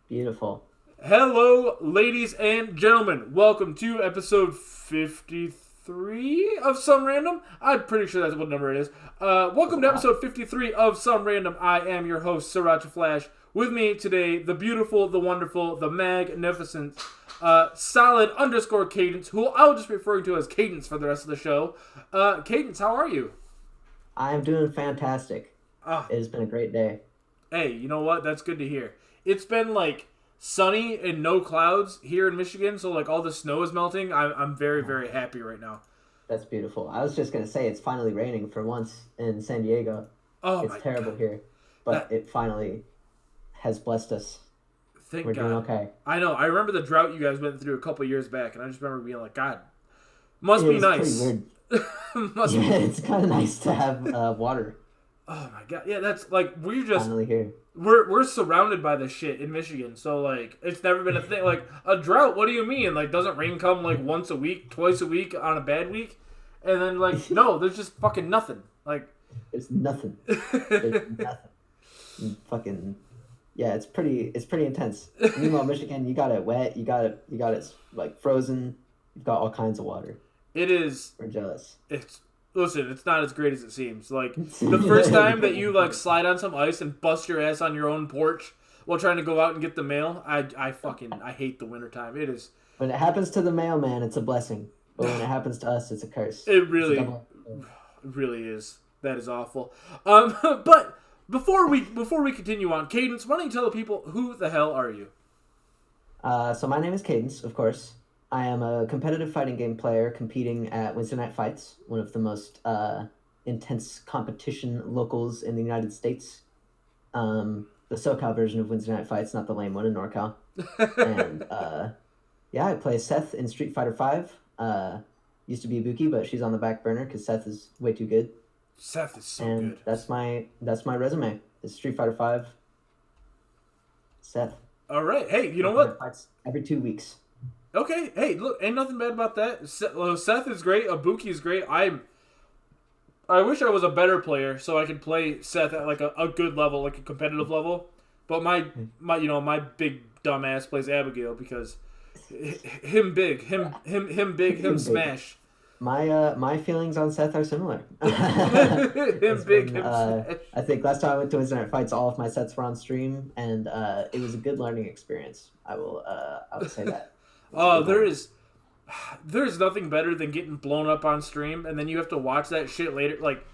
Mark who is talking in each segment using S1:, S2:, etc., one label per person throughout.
S1: Beautiful.
S2: Hello, ladies and gentlemen. Welcome to episode 53 of Some Random. I'm pretty sure that's what number it is. Welcome to episode 53 of Some Random. I am your host, Sriracha Flash. With me today, the beautiful, the wonderful, the magnificent, solid underscore Cadence, who I'll just be referring to as Cadence for the rest of the show. Cadence, how are you?
S1: I'm doing fantastic.
S2: Ah,
S1: It has been a great day.
S2: Hey, you know what? That's good to hear. It's been like sunny and no clouds here in Michigan, so like all the snow is melting. I'm very, very happy right now.
S1: That's beautiful. I was just gonna say it's finally raining for once in San Diego.
S2: Oh
S1: It's
S2: my
S1: terrible
S2: god.
S1: here, but
S2: That
S1: it finally has blessed us.
S2: Thank
S1: We're doing
S2: God.
S1: okay.
S2: I know. I remember the drought you guys went through a couple years back, and I just remember being like, God, must
S1: It
S2: be
S1: was pretty
S2: nice.
S1: weird.
S2: Must
S1: Yeah,
S2: be.
S1: it's kind of nice to have water
S2: Oh my god. Yeah, that's like
S1: finally here.
S2: we're surrounded by this shit in Michigan. So like it's never been a thing. Like a drought, what do you mean? Like doesn't rain come like once a week, twice a week on a bad week? And then like no, there's just fucking nothing. Like
S1: There's nothing. There's nothing. Fucking yeah, it's pretty intense. Meanwhile, Michigan, you got it wet. You got it like frozen. You've got all kinds of water.
S2: it is
S1: We're jealous.
S2: it's listen, it's not as great as it seems. Like the first time that you like slide on some ice and bust your ass on your own porch while trying to go out and get the mail, I fucking I hate the wintertime. It is
S1: When it happens to the mailman, it's a blessing. But when it happens to us, it's a curse.
S2: it
S1: It's a
S2: really
S1: double.
S2: really is. That is awful. But before we continue on, Cadence, why don't you tell the people who the hell are you?
S1: So my name is Cadence, of course. I am a competitive fighting game player competing at Wednesday Night Fights, one of the most intense competition locals in the United States. The SoCal version of Wednesday Night Fights, not the lame one in NorCal. And yeah, I play Seth in Street Fighter Five. Used to be Ibuki, but she's on the back burner because Seth is way too good.
S2: Seth is so
S1: And
S2: good.
S1: that's my resume. It's Street Fighter Five. Seth.
S2: All right. Hey, you know what?
S1: Fights every 2 weeks.
S2: Okay. Hey, look, ain't nothing bad about that. Seth is great. Ibuki is great. I wish I was a better player so I could play Seth at like a good level, like a competitive level. But my big dumbass plays Abigail because him big, him big, him
S1: Big.
S2: smash.
S1: My feelings on Seth are similar.
S2: Him
S1: It's
S2: big,
S1: been,
S2: him smash.
S1: I think last time I went to Wednesday Night Fights, all of my sets were on stream, and it was a good learning experience. I will say that. It was a
S2: Oh,
S1: good learning.
S2: there's nothing better than getting blown up on stream and then you have to watch that shit later. Like,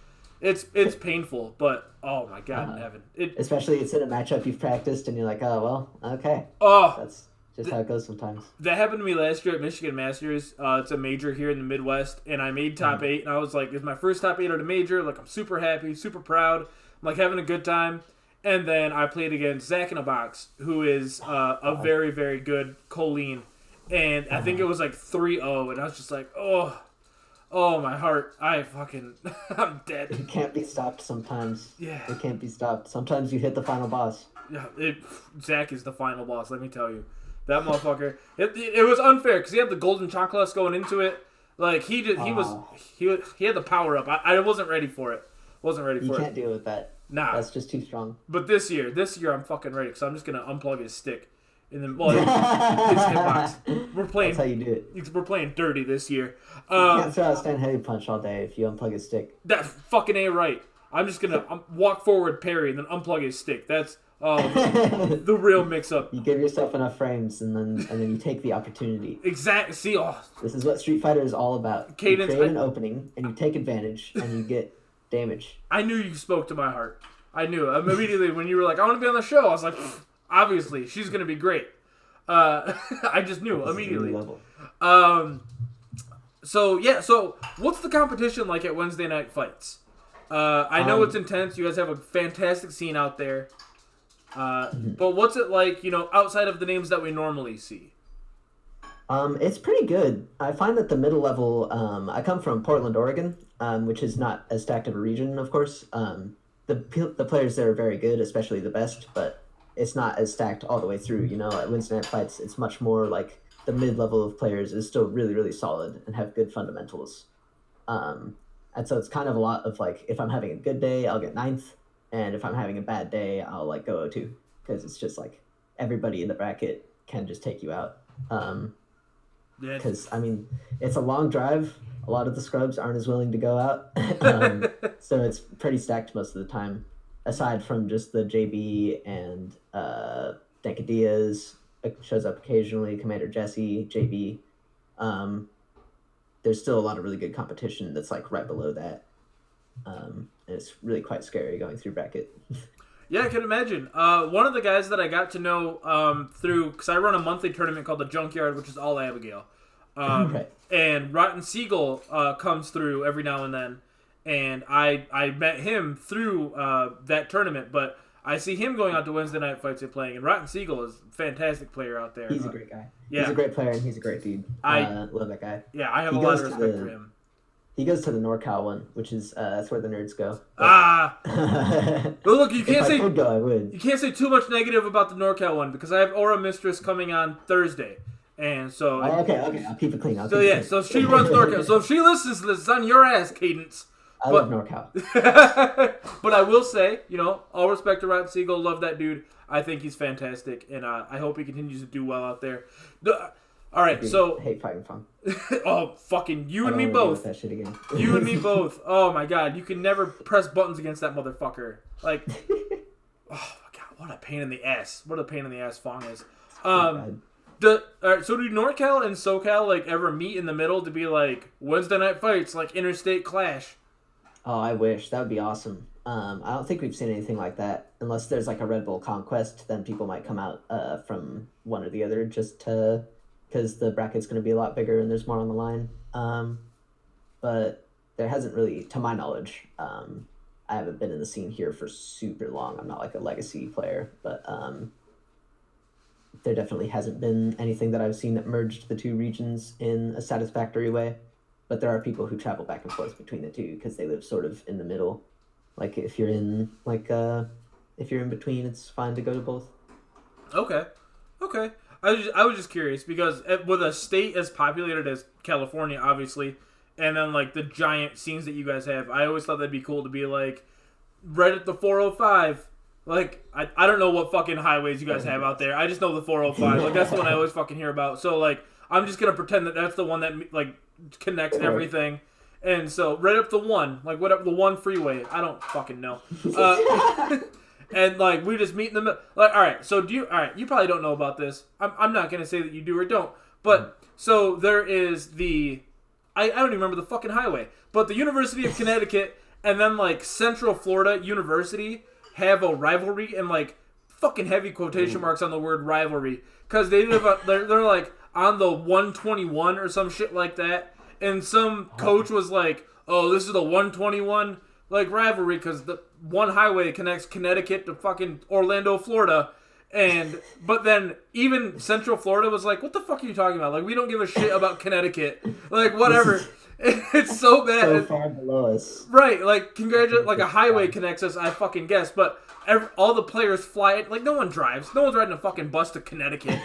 S2: it's painful, but oh my god in
S1: Uh,
S2: heaven, it.
S1: Especially it's in a matchup you've practiced, and you're like, oh well, okay,
S2: Oh,
S1: that's just how it goes sometimes.
S2: that happened to me last year at Michigan Masters. It's a major here in the Midwest, and I made top eight, and I was like, "It's my first top eight at a major." Like, I'm super happy, super proud. I'm like having a good time. And then I played against Zach in a box, who is a very, very good Colleen, and I think it was like 3-0, and I was just like, oh, my heart, I fucking, I'm dead.
S1: It can't be stopped sometimes.
S2: Yeah,
S1: It can't be stopped. Sometimes you hit the final boss.
S2: yeah. Zach is the final boss. Let me tell you, that motherfucker. It was unfair because he had the golden chocolates going into it. Like
S1: Oh,
S2: he had the power up. I wasn't ready for it. Wasn't ready
S1: you
S2: for
S1: can't
S2: it.
S1: deal with that.
S2: Nah.
S1: That's just too strong.
S2: But this year I'm fucking ready because I'm just gonna unplug his stick, and then well, his hitbox. We're
S1: That's how
S2: playing.
S1: you do it.
S2: We're playing dirty this year.
S1: You can't throw out stand heavy punch all day if you unplug a stick.
S2: That fucking ain't right. I'm just gonna walk forward, parry, and then unplug his stick. That's the real mix up.
S1: You give yourself enough frames, and then you take the opportunity.
S2: Exact. See,
S1: This is what Street Fighter is all about.
S2: Cadence,
S1: You create an opening, and you take advantage, and you get damage.
S2: I knew you spoke to my heart. I knew immediately when you were like, "I want to be on the show." I was like, obviously, she's gonna be great. I just knew
S1: This is a new
S2: immediately.
S1: level.
S2: Um. So yeah. So what's the competition like at Wednesday Night Fights? I know it's intense. You guys have a fantastic scene out there. But what's it like? Outside of the names that we normally see.
S1: It's pretty good. I find that the middle level. I come from Portland, Oregon, which is not as stacked of a region, of course. The players there are very good, especially the best, but it's not as stacked all the way through. At Wednesday Night Fights, it's much more like the mid level of players is still really, really solid and have good fundamentals. Um, and so it's kind of a lot of like, if I'm having a good day, I'll get ninth, and if I'm having a bad day, I'll like go 0-2 because it's just like everybody in the bracket can just take you out.
S2: Yeah.
S1: Because I mean, it's a long drive. A lot of the scrubs aren't as willing to go out, so it's pretty stacked most of the time. Aside from just the JB and Denka Diaz shows up occasionally, Commander Jesse, JB. There's still a lot of really good competition that's like right below that. And it's really quite scary going through bracket.
S2: Yeah, I can imagine. One of the guys that I got to know through, because I run a monthly tournament called the Junkyard, which is all Abigail.
S1: Right.
S2: And Rotten Seagull comes through every now and then. And I met him through that tournament, but I see him going out to Wednesday night fights and playing. And Rotten Seagull is a fantastic player out there.
S1: He's a great guy.
S2: Yeah.
S1: He's a great player, and he's a great dude. I love that guy.
S2: Yeah, I have a lot of respect for him.
S1: He goes to the NorCal one, which is that's where the nerds go.
S2: But look, you can't say
S1: I could go, I would.
S2: You can't say too much negative about the NorCal one because I have Aura Mistress coming on Thursday, and so
S1: okay, I'll keep it clean.
S2: So she runs NorCal. So if she listens to this, it's on your ass, Cadence.
S1: I love NorCal.
S2: But I will say, all respect to Rotten Seagull, love that dude. I think he's fantastic, and I hope he continues to do well out there. All right, so
S1: hate fighting fun.
S2: Oh, fucking you and me both.
S1: That shit again.
S2: You and me both. Oh my god, you can never press buttons against that motherfucker. Like, oh my god, what a pain in the ass. What a pain in the ass Fong is. All right, so do NorCal and SoCal like ever meet in the middle to be like Wednesday night fights, like interstate clash?
S1: Oh, I wish. That would be awesome. I don't think we've seen anything like that. Unless there's like a Red Bull Conquest, then people might come out from one or the other just to... because the bracket's going to be a lot bigger and there's more on the line. But there hasn't really, to my knowledge, I haven't been in the scene here for super long. I'm not like a legacy player, but there definitely hasn't been anything that I've seen that merged the two regions in a satisfactory way. But there are people who travel back and forth between the two because they live sort of in the middle. Like if you're in between, it's fine to go to both.
S2: Okay. I was just curious because with a state as populated as California, obviously, and then like the giant scenes that you guys have, I always thought that'd be cool to be like right at the 405. Like I don't know what fucking highways you guys have out there. I just know the 405. Like that's the one I always fucking hear about. So like I'm just gonna pretend that that's the one that like connects everything. And so right up the one, like whatever the one freeway. I don't fucking know. And, like, we just meet in the middle. Like, all right, so you probably don't know about this. I'm not going to say that you do or don't. But, so there is I don't even remember the fucking highway. But the University of Connecticut and then, like, Central Florida University have a rivalry and, like, fucking heavy quotation marks on the word rivalry. Because they're like, on the 121 or some shit like that. And some coach was like, oh, this is the 121, like, rivalry because the one highway connects Connecticut to fucking Orlando, Florida. But then even Central Florida was like, what the fuck are you talking about? Like, we don't give a shit about Connecticut. Like, whatever. It's so bad.
S1: So far below us.
S2: Right. Like, like a highway connects us, I fucking guess. But all the players fly it. Like, no one drives. No one's riding a fucking bus to Connecticut.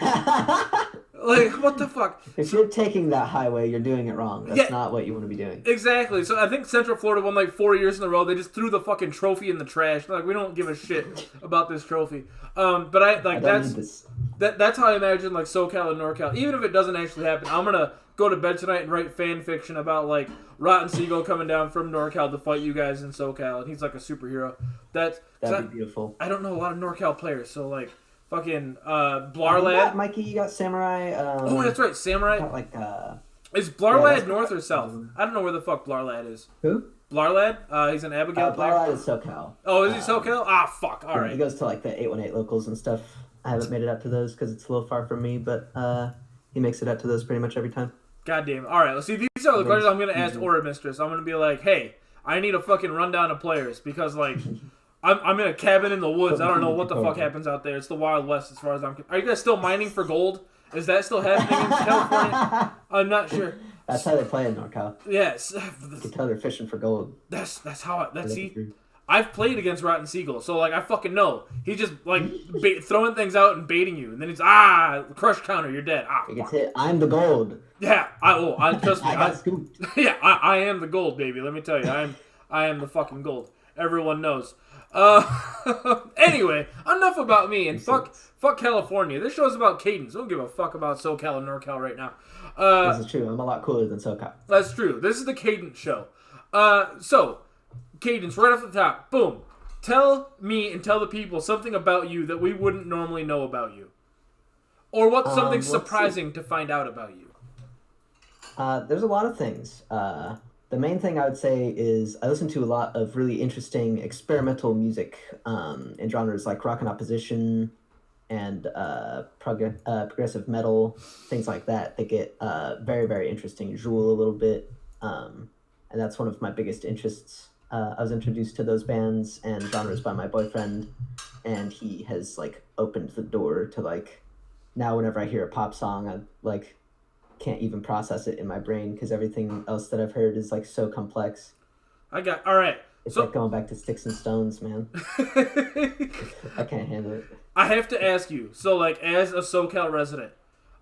S2: Like, what the fuck?
S1: If you're taking that highway, you're doing it wrong. That's not what you want to be doing.
S2: Exactly. So I think Central Florida won like 4 years in a row. They just threw the fucking trophy in the trash. They're like, we don't give a shit about this trophy. But that's how I imagine like SoCal and NorCal. Even if it doesn't actually happen, I'm gonna go to bed tonight and write fan fiction about like Rotten Seagull coming down from NorCal to fight you guys in SoCal, and he's like a superhero. That'd
S1: be beautiful.
S2: I don't know a lot of NorCal players, so like. Fucking Blarlad.
S1: Mikey, you got Samurai.
S2: Oh, that's right, Samurai.
S1: Got like
S2: is Blarlad north or south? I don't know where the fuck Blarlad is.
S1: Who?
S2: Blarlad? He's an Abigail player.
S1: Blarlad is SoCal.
S2: Oh, is he SoCal? Fuck. All right.
S1: He goes to like the 818 locals and stuff. I haven't made it up to those because it's a little far from me, but he makes it up to those pretty much every time.
S2: God damn. All right. Let's see. These are the questions I'm gonna ask Aura Mistress. I'm gonna be like, hey, I need a fucking rundown of players because like. I'm in a cabin in the woods. I don't know what the fuck happens out there. It's the Wild West as far as I'm concerned. Are you guys still mining for gold? Is that still happening in California? I'm not sure.
S1: That's how they play in NorCal.
S2: Yes.
S1: You can tell they're fishing for gold.
S2: That's how I've played against Rotten Seagull, so like I fucking know. He's just like throwing things out and baiting you, and then he's crush counter, you're dead.
S1: It gets hit. I'm the gold.
S2: Yeah. I trust me.
S1: I got scooped.
S2: Yeah, I am the gold, baby. Let me tell you, I am the fucking gold. Everyone knows. Anyway, enough about me and
S1: Makes sense.
S2: fuck California. This show's about Cadence. I don't give a fuck about SoCal and NorCal right now.
S1: This is true. I'm a lot cooler than SoCal.
S2: That's true. This is the Cadence show. So Cadence, right off the top, boom. Tell me and tell the people something about you that we wouldn't normally know about you, or what's something
S1: Let's see.
S2: surprising to find out about you.
S1: There's a lot of things. The main thing I would say is I listen to a lot of really interesting experimental music in genres like rock and opposition and progressive metal, things like that. They get very, very interesting. Jewel a little bit, and that's one of my biggest interests. I was introduced to those bands and genres by my boyfriend, and he has like opened the door to like now whenever I hear a pop song, I like can't even process it in my brain because everything else that I've heard is like so complex.
S2: All right.
S1: It's
S2: So
S1: like going back to Sticks and Stones, man. I can't handle it.
S2: I have to ask you. So, like, as a SoCal resident,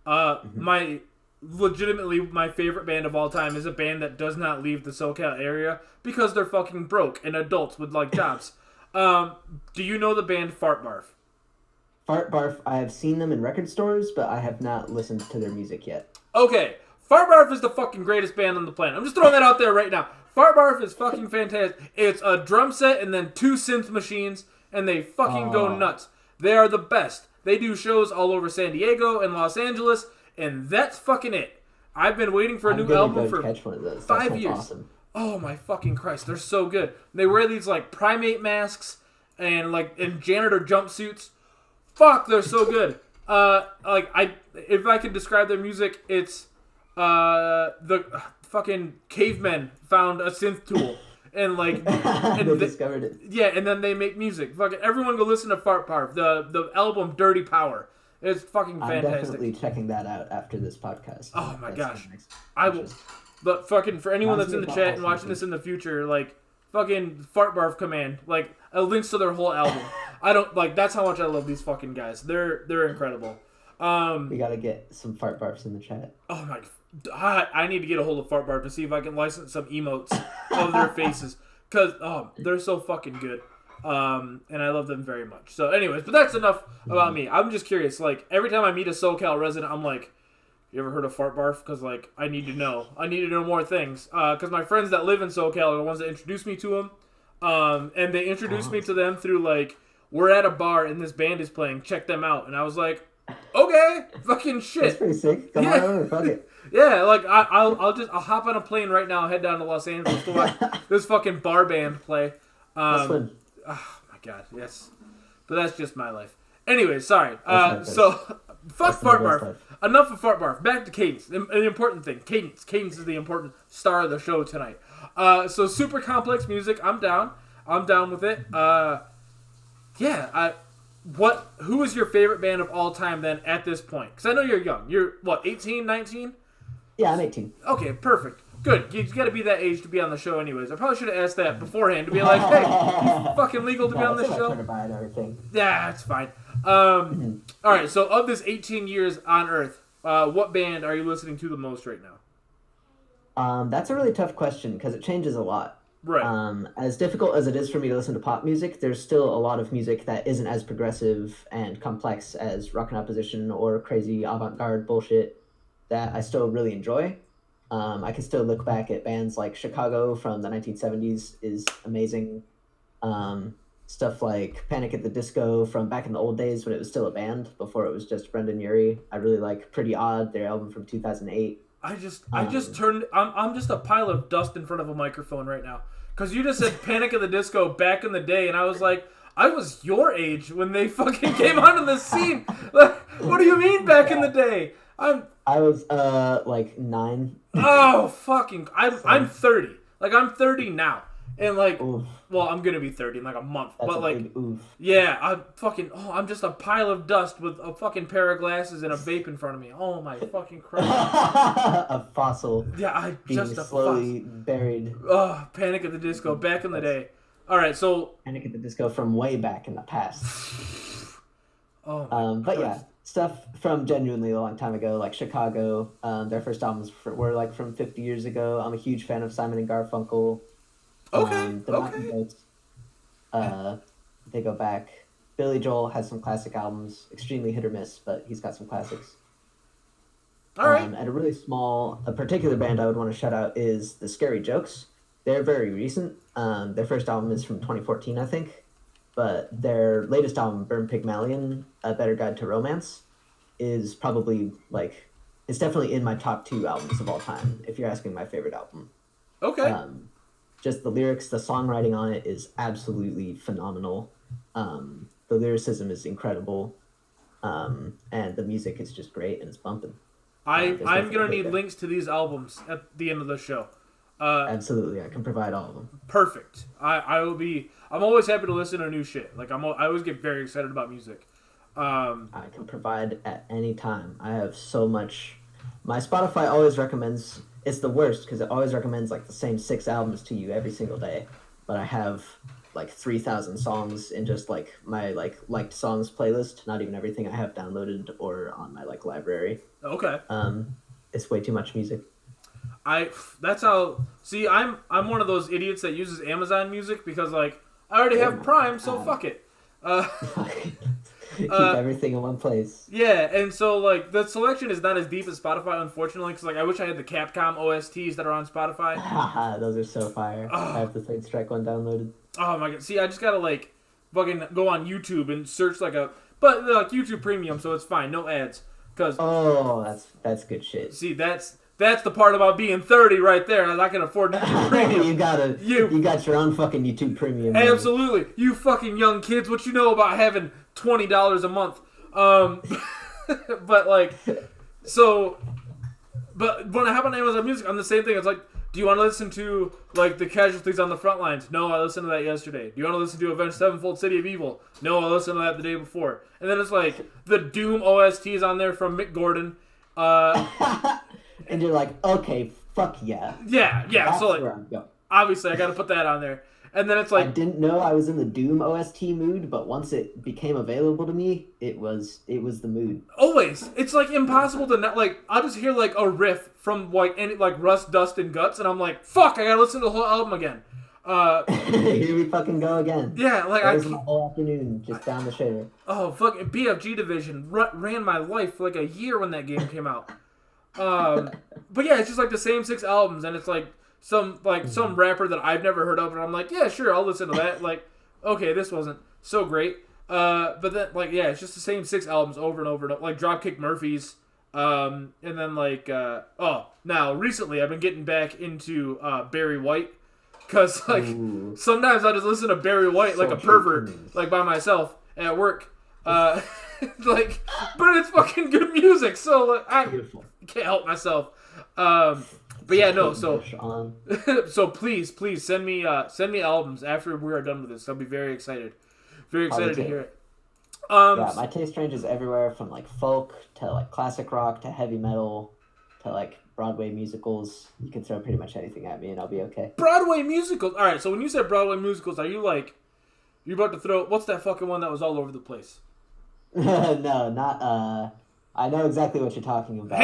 S2: my legitimately my favorite band of all time is a band that does not leave the SoCal area because they're fucking broke and adults with like jobs. Do you know the band Fart Barf?
S1: Fart Barf, I have seen them in record stores, but I have not listened to their music yet.
S2: Okay, Fart Barf is the fucking greatest band on the planet. I'm just throwing that out there right now. Fart Barf is fucking fantastic. It's a drum set and then 2 synth machines, and they fucking go nuts. They are the best. They do shows all over San Diego and Los Angeles, and that's fucking it. I've been waiting for a
S1: I'm
S2: new
S1: gonna
S2: album
S1: go
S2: for
S1: catch one of those. That
S2: 5
S1: sounds
S2: years.
S1: awesome.
S2: Oh my fucking Christ, they're so good. They wear these like primate masks and janitor jumpsuits. Fuck, they're so good. If I could describe their music, it's the fucking cavemen found a synth tool and like
S1: They discovered it.
S2: yeah, and then they make music. Fucking everyone go listen to Fart Parf, the album Dirty Power. It's fucking
S1: I'm
S2: fantastic.
S1: definitely checking that out after this podcast.
S2: Oh my
S1: That's
S2: gosh.
S1: my next
S2: I will.
S1: interest.
S2: But fucking for anyone that's in the
S1: Reminds me
S2: chat
S1: of
S2: and
S1: Awesome
S2: watching this in the future, like fucking Fart Barf Command, like links to their whole album. I don't like. That's how much I love these fucking guys. They're incredible.
S1: We gotta get some Fart Barfs in the chat.
S2: Oh my. I need to get a hold of Fart Barf to see if I can license some emotes of their faces because they're so fucking good. And I love them very much. So, anyways, but that's enough about me. I'm just curious. Like every time I meet a SoCal resident, I'm like, "You ever heard of Fart Barf?" Because like I need to know. I need to know more things. Because my friends that live in SoCal are the ones that introduced me to them. And they introduced me to them through like we're at a bar and this band is playing. Check them out. And I was like, okay, fucking shit.
S1: That's pretty sick. Come on over, fuck it.
S2: Yeah, like I'll hop on a plane right now, head down to Los Angeles to watch this fucking bar band play.
S1: That's fun.
S2: Oh my god, yes. But that's just my life. Anyway, sorry.
S1: That's
S2: So fuck
S1: That's
S2: Fart
S1: the best
S2: Barf.
S1: life.
S2: Enough of Fart Barf. Back to Cadence. An important thing. Cadence. Cadence is the important star of the show tonight. So super complex music. I'm down. I'm down with it. Yeah. Who is your favorite band of all time then at this point? Because I know you're young. You're what, 18, 19?
S1: Yeah, I'm 18.
S2: Okay, perfect. Good. You got to be that age to be on the show anyways. I probably should have asked that beforehand to be like, hey, you fucking legal to be on this
S1: Turn
S2: show?
S1: to buy and everything.
S2: Yeah, it's fine. All right, so of this 18 years on Earth, what band are you listening to the most right now?
S1: That's a really tough question because it changes a lot.
S2: Right.
S1: As difficult as it is for me to listen to pop music, there's still a lot of music that isn't as progressive and complex as rock and opposition or crazy avant-garde bullshit that I still really enjoy. I can still look back at bands like Chicago from the 1970s is amazing. Stuff like Panic at the Disco from back in the old days when it was still a band before it was just Brendan Urie. I really like Pretty Odd, their album from 2008.
S2: I just turned. I'm just a pile of dust in front of a microphone right now because you just said Panic at the Disco back in the day, and I was like, I was your age when they fucking came onto the scene. Like, what do you mean back in the day?
S1: I was like 9.
S2: Oh fucking! I'm 30. Like I'm 30 now, and like,
S1: Oof.
S2: well, I'm gonna be 30 in like a month.
S1: That's
S2: but
S1: a
S2: like,
S1: big oof.
S2: yeah, I'm just a pile of dust with a fucking pair of glasses and a vape in front of me. Oh my fucking Christ!
S1: A fossil
S2: Yeah, I
S1: being
S2: just a
S1: slowly buried.
S2: Oh, Panic at the Disco back in the day. All right, so
S1: Panic at the Disco from way back in the past.
S2: oh, my
S1: But yeah,
S2: Christ.
S1: stuff from genuinely a long time ago, like Chicago. Their first albums were like from 50 years ago. I'm a huge fan of Simon and Garfunkel.
S2: Okay,
S1: The Mountain
S2: okay.
S1: Goats. They go back. Billy Joel has some classic albums, extremely hit or miss, but he's got some classics.
S2: All right.
S1: And a particular band I would want to shout out is the Scary Jokes. They're very recent. Their first album is from 2014, I think. But their latest album, Burn Pygmalion, A Better Guide to Romance, is probably like, it's definitely in my top 2 albums of all time, if you're asking my favorite album.
S2: Okay.
S1: Just the lyrics, the songwriting on it is absolutely phenomenal. The lyricism is incredible. And the music is just great and it's bumping.
S2: I'm gonna need links to these albums at the end of the show.
S1: Absolutely, I can provide all of them.
S2: Perfect. I will be. I'm always happy to listen to new shit. Like I always get very excited about music.
S1: I can provide at any time. I have so much. My Spotify always recommends. It's the worst because it always recommends like the same 6 albums to you every single day. But I have like 3,000 songs in just like my like liked songs playlist. Not even everything I have downloaded or on my like library.
S2: Okay.
S1: It's way too much music.
S2: That's how. See, I'm one of those idiots that uses Amazon Music because like I already have Prime, so fuck it.
S1: Keep everything in one place.
S2: Yeah, and so like the selection is not as deep as Spotify, unfortunately, because like I wish I had the Capcom OSTs that are on Spotify.
S1: Those are so fire. I have the Third Strike one downloaded.
S2: Oh my god! See, I just gotta like fucking go on YouTube and search like but like YouTube Premium, so it's fine, no ads. Cause
S1: that's good shit.
S2: See, that's the part about being 30 right there. I can afford YouTube Premium.
S1: You got your own fucking YouTube Premium.
S2: Absolutely, man. You fucking young kids, what you know about having $20 a month? But like, so, but when I hop on Amazon Music, I'm the same thing. It's like, do you want to listen to like the Casualties on the Front Lines? No, I listened to that yesterday. Do you want to listen to Avenged Sevenfold, City of Evil? No, I listened to that the day before. And then it's like the Doom OSTs on there from Mick Gordon.
S1: And you're like, okay, fuck yeah.
S2: Yeah.
S1: That's
S2: so like,
S1: where I'm going.
S2: Obviously, I got to put that on there. And then it's like,
S1: I didn't know I was in the Doom OST mood, but once it became available to me, it was the mood.
S2: Always, it's like impossible to not like. I'll just hear like a riff from like any like Rust, Dust, and Guts, and I'm like, fuck, I gotta listen to the whole album again.
S1: Here we fucking go again.
S2: Yeah, like
S1: I was the whole afternoon just down the shitter.
S2: Oh, fucking BFG Division ran my life for like a year when that game came out. But yeah, it's just like the same 6 albums, and it's like some rapper that I've never heard of, and I'm like, yeah, sure, I'll listen to that. Like, okay, this wasn't so great. But then like, yeah, it's just the same 6 albums over and over and over. Like Dropkick Murphys. And then like, now recently I've been getting back into Barry White. Cause like sometimes I just listen to Barry White like a pervert, like by myself at work. Like, but it's fucking good music, so like, I can't help myself. But yeah, no. So, so please send me albums after we are done with this. I'll be very excited, to hear it.
S1: Yeah, my taste ranges everywhere from like folk to like classic rock to heavy metal to like Broadway musicals. You can throw pretty much anything at me and I'll be okay.
S2: Broadway musicals. All right. So when you said Broadway musicals, are you like, you're about to throw? What's that fucking one that was all over the place?
S1: No, not. I know exactly what you're talking about.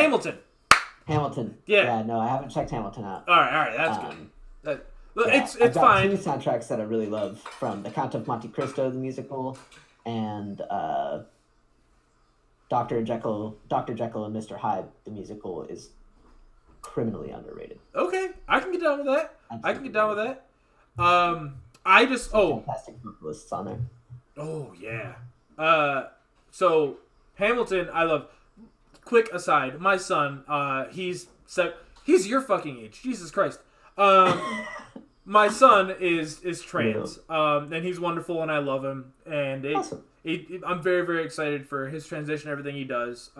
S1: Hamilton. Yeah. No, I haven't checked Hamilton out.
S2: All right. That's good. It's
S1: I've got
S2: fine.
S1: 2 soundtracks that I really love from The Count of Monte Cristo, the musical, and Dr. Jekyll and Mr. Hyde, the musical, is criminally underrated.
S2: Okay, I can get down with that. I just
S1: fantastic vocalists on there.
S2: Oh yeah. So Hamilton, I love. Quick aside, my son, he's your fucking age. Jesus Christ. My son is trans, and he's wonderful, and I love him, and
S1: awesome.
S2: I'm very, very excited for his transition, everything he does.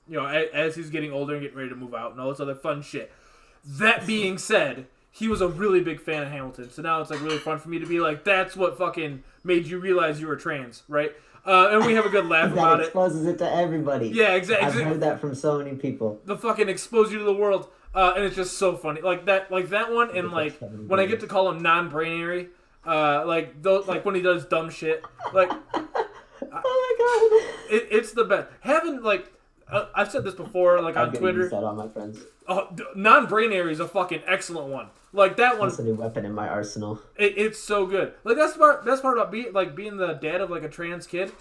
S2: You know, as he's getting older and getting ready to move out and all this other fun shit. That being said, he was a really big fan of Hamilton, so now it's like really fun for me to be like, that's what fucking made you realize you were trans, right? And we have a good laugh about it.
S1: That exposes it to everybody.
S2: Yeah, exactly.
S1: I've heard that from so many people.
S2: The fucking expose you to the world, and it's just so funny. Like that one, and like when I get to call him non-brainary, like those, like when he does dumb shit, like
S1: oh my god,
S2: it's the best. Having like I've said this before, like
S1: I'm
S2: on
S1: gonna use
S2: Twitter.
S1: that on my friends.
S2: Non-brainary is a fucking excellent one. Like that one,
S1: That's a new weapon in my arsenal.
S2: it's so good. Like that's part about being the dad of like a trans kid.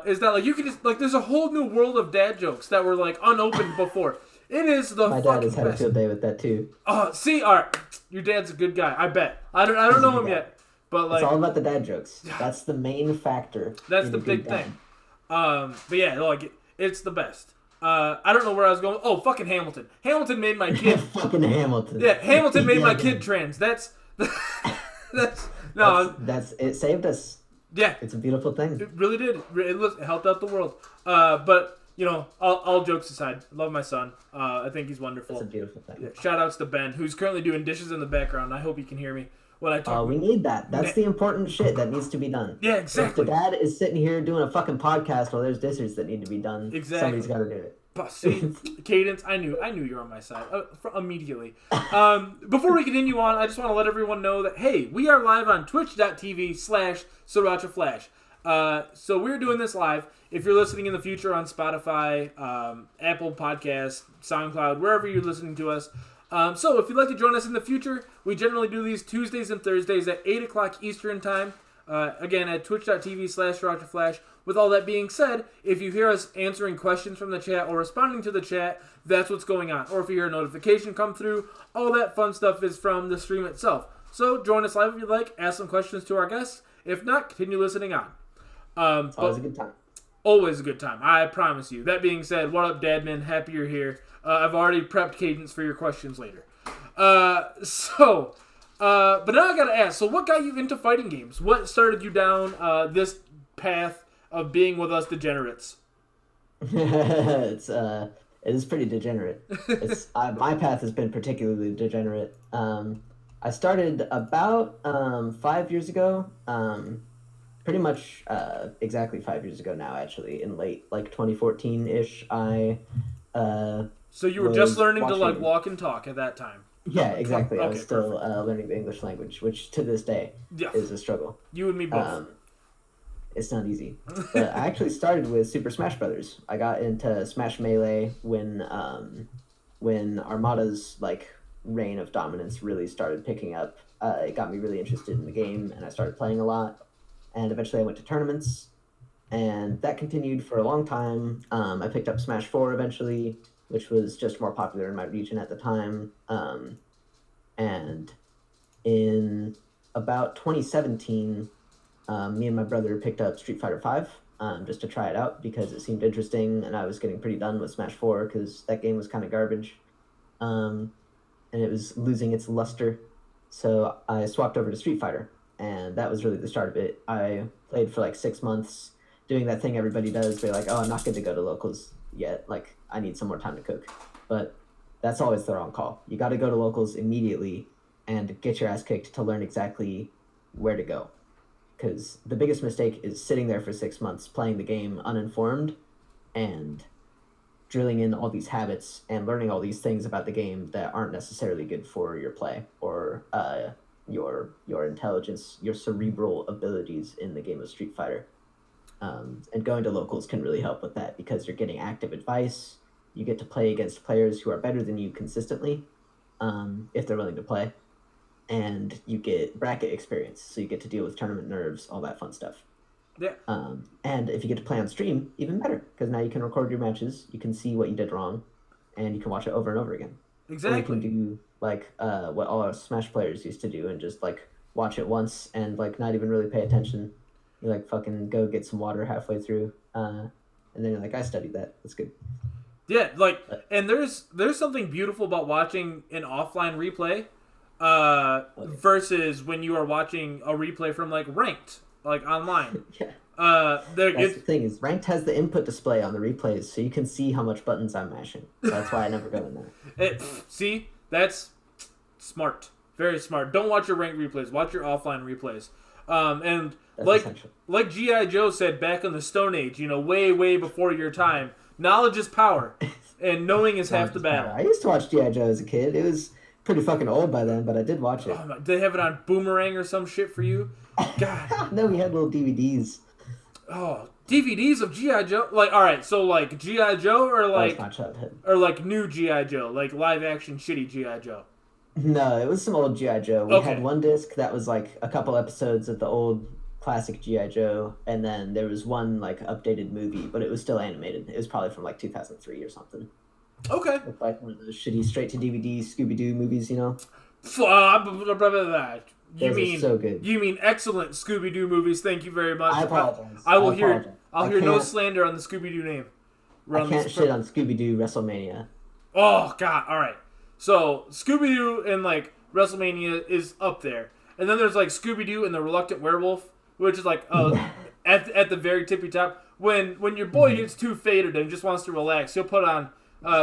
S2: Is that like you can just like there's a whole new world of dad jokes that were like unopened before. It is the
S1: My dad
S2: fucking
S1: has had a
S2: best.
S1: field day with that too.
S2: See, all right, your dad's a good guy. I bet. I don't
S1: He's a
S2: know
S1: good
S2: him
S1: guy.
S2: yet, but
S1: It's
S2: like
S1: all about the dad jokes. That's the main factor.
S2: that's
S1: in
S2: the
S1: a good
S2: big
S1: dad.
S2: thing. But yeah, like it's the best. I don't know where I was going. Oh, fucking Hamilton. Hamilton made my kid.
S1: Fucking Hamilton.
S2: Yeah, Hamilton made my
S1: Yeah,
S2: kid trans. That's no.
S1: That's it. Saved us.
S2: Yeah,
S1: It's a beautiful thing.
S2: it really did. It helped out the world. But you know, all jokes aside, I love my son. I think he's
S1: It's a
S2: wonderful.
S1: beautiful thing.
S2: Yeah, shout outs to Ben, who's currently doing dishes in the background. I hope you can hear me when I talk.
S1: We need that. That's the important shit that needs to be done.
S2: Yeah,
S1: If
S2: exactly.
S1: the dad is sitting here doing a fucking podcast while there's dishes that need to be done,
S2: Exactly.
S1: somebody's got to do it.
S2: See, Cadence, I knew you're on my side immediately. Before we continue on, I just want to let everyone know that hey, we are live on Twitch.tv/SrirachAFlash. So we're doing this live. If you're listening in the future on Spotify, Apple Podcasts, SoundCloud, wherever you're listening to us. So if you'd like to join us in the future, we generally do these Tuesdays and Thursdays at 8 o'clock Eastern Time. Again, at twitch.tv/SrirachAFlash. With all that being said, if you hear us answering questions from the chat or responding to the chat, that's what's going on. Or if you hear a notification come through, all that fun stuff is from the stream itself. So join us live if you'd like, ask some questions to our guests. If not, continue listening on.
S1: It's always a good time.
S2: Always a good time, I promise you. That being said, what up, Dadman? Happy you're here. I've already prepped Cadence for your questions later. But now I gotta ask, so what got you into fighting games? What started you down this path of being with us degenerates?
S1: It is pretty degenerate. My path has been particularly degenerate. I started about 5 years ago. Pretty much exactly 5 years ago now, actually, in late like 2014-ish.
S2: So you were just learning to like
S1: watching-
S2: walk and talk at that time.
S1: Yeah, exactly. I was
S2: Okay,
S1: still learning the English language, which to this day
S2: Yeah,
S1: is a struggle.
S2: you and me both.
S1: It's not easy. But I actually started with Super Smash Brothers. I got into Smash Melee when Armada's like reign of dominance really started picking up. It got me really interested in the game, and I started playing a lot. And eventually, I went to tournaments, and that continued for a long time. I picked up Smash 4 eventually, which was just more popular in my region at the time. And in about 2017. Me and my brother picked up Street Fighter V just to try it out because it seemed interesting, and I was getting pretty done with Smash 4 because that game was kind of garbage, and it was losing its luster. So I swapped over to Street Fighter, and that was really the start of it. I played for like 6 months, doing that thing everybody does. They're like, "Oh, I'm not good to go to locals yet. Like, I need some more time to cook." But that's always the wrong call. You got to go to locals immediately and get your ass kicked to learn exactly where to go. Because the biggest mistake is sitting there for 6 months playing the game uninformed and drilling in all these habits and learning all these things about the game that aren't necessarily good for your play or your intelligence, your cerebral abilities in the game of Street Fighter. And going to locals can really help with that because you're getting active advice. You get to play against players who are better than you consistently, if they're willing to play. And you get bracket experience, so you get to deal with tournament nerves, all that fun stuff.
S2: Yeah.
S1: And if you get to play on stream, even better, because now you can record your matches, you can see what you did wrong, and you can watch it over and over again.
S2: Exactly.
S1: Or you can do like what all our Smash players used to do, and just like watch it once and like not even really pay attention. You like fucking go get some water halfway through, and then you're like, I studied that. That's good.
S2: Yeah, like, and there's something beautiful about watching an offline replay. Versus when you are watching a replay from like ranked, like online.
S1: Yeah.
S2: That's
S1: the thing is, ranked has the input display on the replays, so you can see how much buttons I'm mashing. So that's why I never go in there.
S2: See, that's smart, very smart. Don't watch your ranked replays. Watch your offline replays. And
S1: That's essential.
S2: like G.I. Joe said back in the Stone Age, way before your time. Knowledge is power, and knowing is half the battle.
S1: I used to watch G.I. Joe as a kid. It was pretty fucking old by then, but I did watch it.
S2: They have it on Boomerang or some shit for you. God.
S1: No, we had little DVDs.
S2: Oh, DVDs of GI Joe. Like, all right, so like GI Joe or
S1: That was
S2: like
S1: my childhood.
S2: new GI Joe, like live action shitty GI Joe.
S1: No, it was some old GI Joe. We had
S2: Okay.
S1: one disc that was like a couple episodes of the old classic GI Joe, and then there was one like updated movie, but it was still animated. It was probably from like 2003 or something.
S2: Okay.
S1: It's like one of those shitty straight to DVD Scooby Doo movies, you know?
S2: You
S1: Those are
S2: mean
S1: so good.
S2: you mean excellent Scooby Doo movies? Thank you very much.
S1: I apologize.
S2: I will
S1: I
S2: hear
S1: apologize.
S2: I'll
S1: I
S2: hear no
S1: can't-
S2: slander on the Scooby Doo name.
S1: I can't shit on Scooby Doo WrestleMania.
S2: Oh God! All right. So Scooby Doo and like WrestleMania is up there, and then there's like Scooby Doo and the Reluctant Werewolf, which is like at the very tippy top. When your boy gets too faded and just wants to relax, he'll put on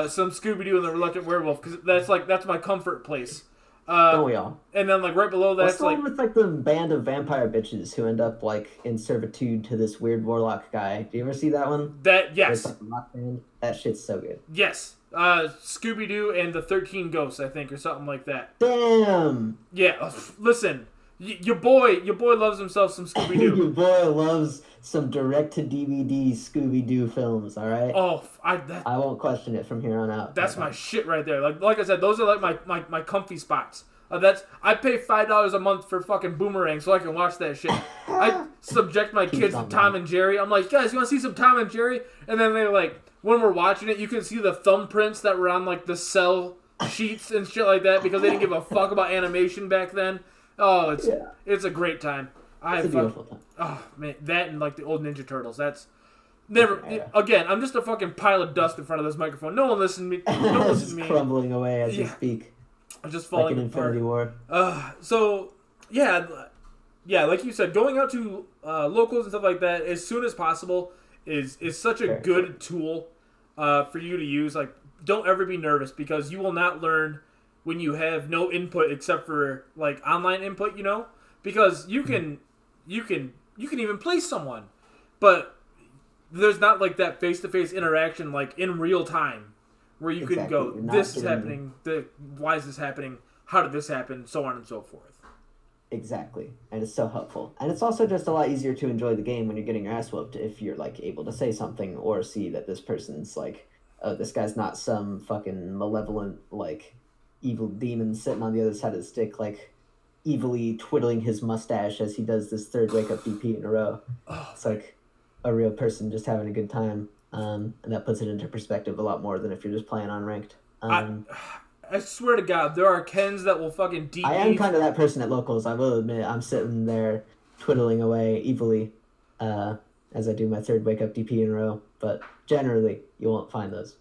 S2: some Scooby Doo and the Reluctant Werewolf because that's my comfort place.
S1: Don't we all?
S2: And then like right below
S1: What's
S2: that's
S1: the
S2: like
S1: one with like the band of vampire bitches who end up like in servitude to this weird warlock guy? Do you ever see that one?
S2: that.
S1: It's
S2: Yes,
S1: like a rock band. That shit's so good.
S2: yes. Scooby Doo and the 13 Ghosts, I think, or something like that.
S1: Damn!
S2: Yeah. Listen, your boy loves himself some Scooby Doo.
S1: Your boy loves some direct to DVD Scooby Doo films, alright?
S2: Oh,
S1: I won't question it from here on out.
S2: that's my shit right there. Like I said, those are like my comfy spots. I pay $5 a month for fucking Boomerang so I can watch that shit. I subject my kids to
S1: on
S2: Tom
S1: that.
S2: and Jerry. I'm like, guys, you want to see some Tom and Jerry? And then they're like, when we're watching it, you can see the thumbprints that were on like the cell sheets and shit like that because they didn't give a fuck about animation back then. Oh, it's a great time.
S1: It's a beautiful time.
S2: Oh man, that and like the old Ninja Turtles. That's never
S1: Yeah.
S2: again. I'm just a fucking pile of dust in front of this microphone. No one listen to me. Don't listen
S1: It's
S2: to me.
S1: crumbling away as you
S2: Yeah.
S1: speak.
S2: I'm just
S1: Like
S2: falling
S1: an
S2: apart.
S1: Infinity War.
S2: So yeah, like you said, going out to locals and stuff like that as soon as possible is such a
S1: Very
S2: good tool for you to use. Like, don't ever be nervous because you will not learn when you have no input except for like online input. You know, because you can even play someone, but there's not like that face-to-face interaction like in real time where you can
S1: Exactly.
S2: go,
S1: You're not
S2: this is
S1: getting-
S2: happening, why is this happening, how did this happen, so on and so forth.
S1: Exactly. And it's so helpful. And it's also just a lot easier to enjoy the game when you're getting your ass whooped if you're like able to say something or see that this person's like, oh, this guy's not some fucking malevolent, like, evil demon sitting on the other side of the stick, like, evilly twiddling his mustache as he does this third wake up DP in a row.
S2: Oh,
S1: It's like a real person just having a good time. And that puts it into perspective a lot more than if you're just playing on ranked.
S2: I swear to God, there are Kens that will fucking DP.
S1: I am kind of that person at locals. I will admit, I'm sitting there twiddling away evilly as I do my third wake up DP in a row. But generally, you won't find those.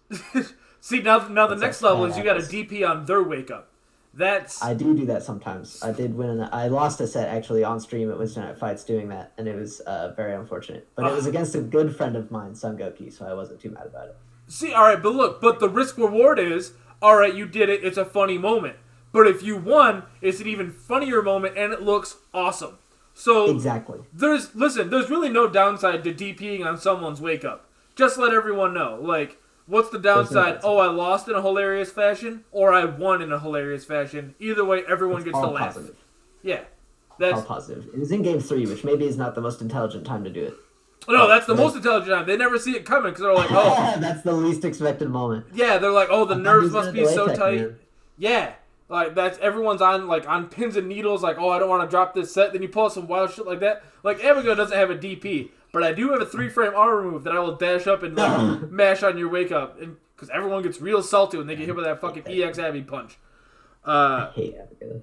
S2: See, now the
S1: That's
S2: next
S1: like
S2: level is you got to
S1: badass.
S2: DP on their wake up. That's
S1: I do that sometimes. I did win. I lost a set actually on stream at Wednesday Night Fights doing that, and it was very unfortunate. But it was against a good friend of mine, Sun Goki, so I wasn't too mad about it.
S2: see, all right, but the risk reward is, all right, you did it. It's a funny moment. But if you won, it's an even funnier moment, and it looks awesome. So
S1: Exactly.
S2: there's really no downside to DPing on someone's wake up. Just let everyone know. Like, what's the downside?
S1: downside.
S2: Oh, I lost in a hilarious fashion, or I won in a hilarious fashion. Either way, everyone gets to
S1: All
S2: laugh.
S1: positive.
S2: Yeah,
S1: All
S2: that's
S1: positive. It was in game 3, which maybe is not the most intelligent time to do it.
S2: no, that's the
S1: Yeah.
S2: most intelligent time. They never see it coming because they're like, oh,
S1: That's the least expected moment.
S2: yeah, they're like, oh, the
S1: I thought
S2: nerves
S1: he was
S2: must
S1: gonna
S2: be
S1: do
S2: so
S1: ATEC,
S2: tight.
S1: man.
S2: Yeah, like that's everyone's on pins and needles. Like, oh, I don't want to drop this set. Then you pull out some wild shit like that. Like Abigail doesn't have a DP, but I do have a 3-frame armor move that I will dash up and like, mash on your wake up, and because everyone gets real salty when they get hit with that fucking EX Abby punch.
S1: I hate Abigail.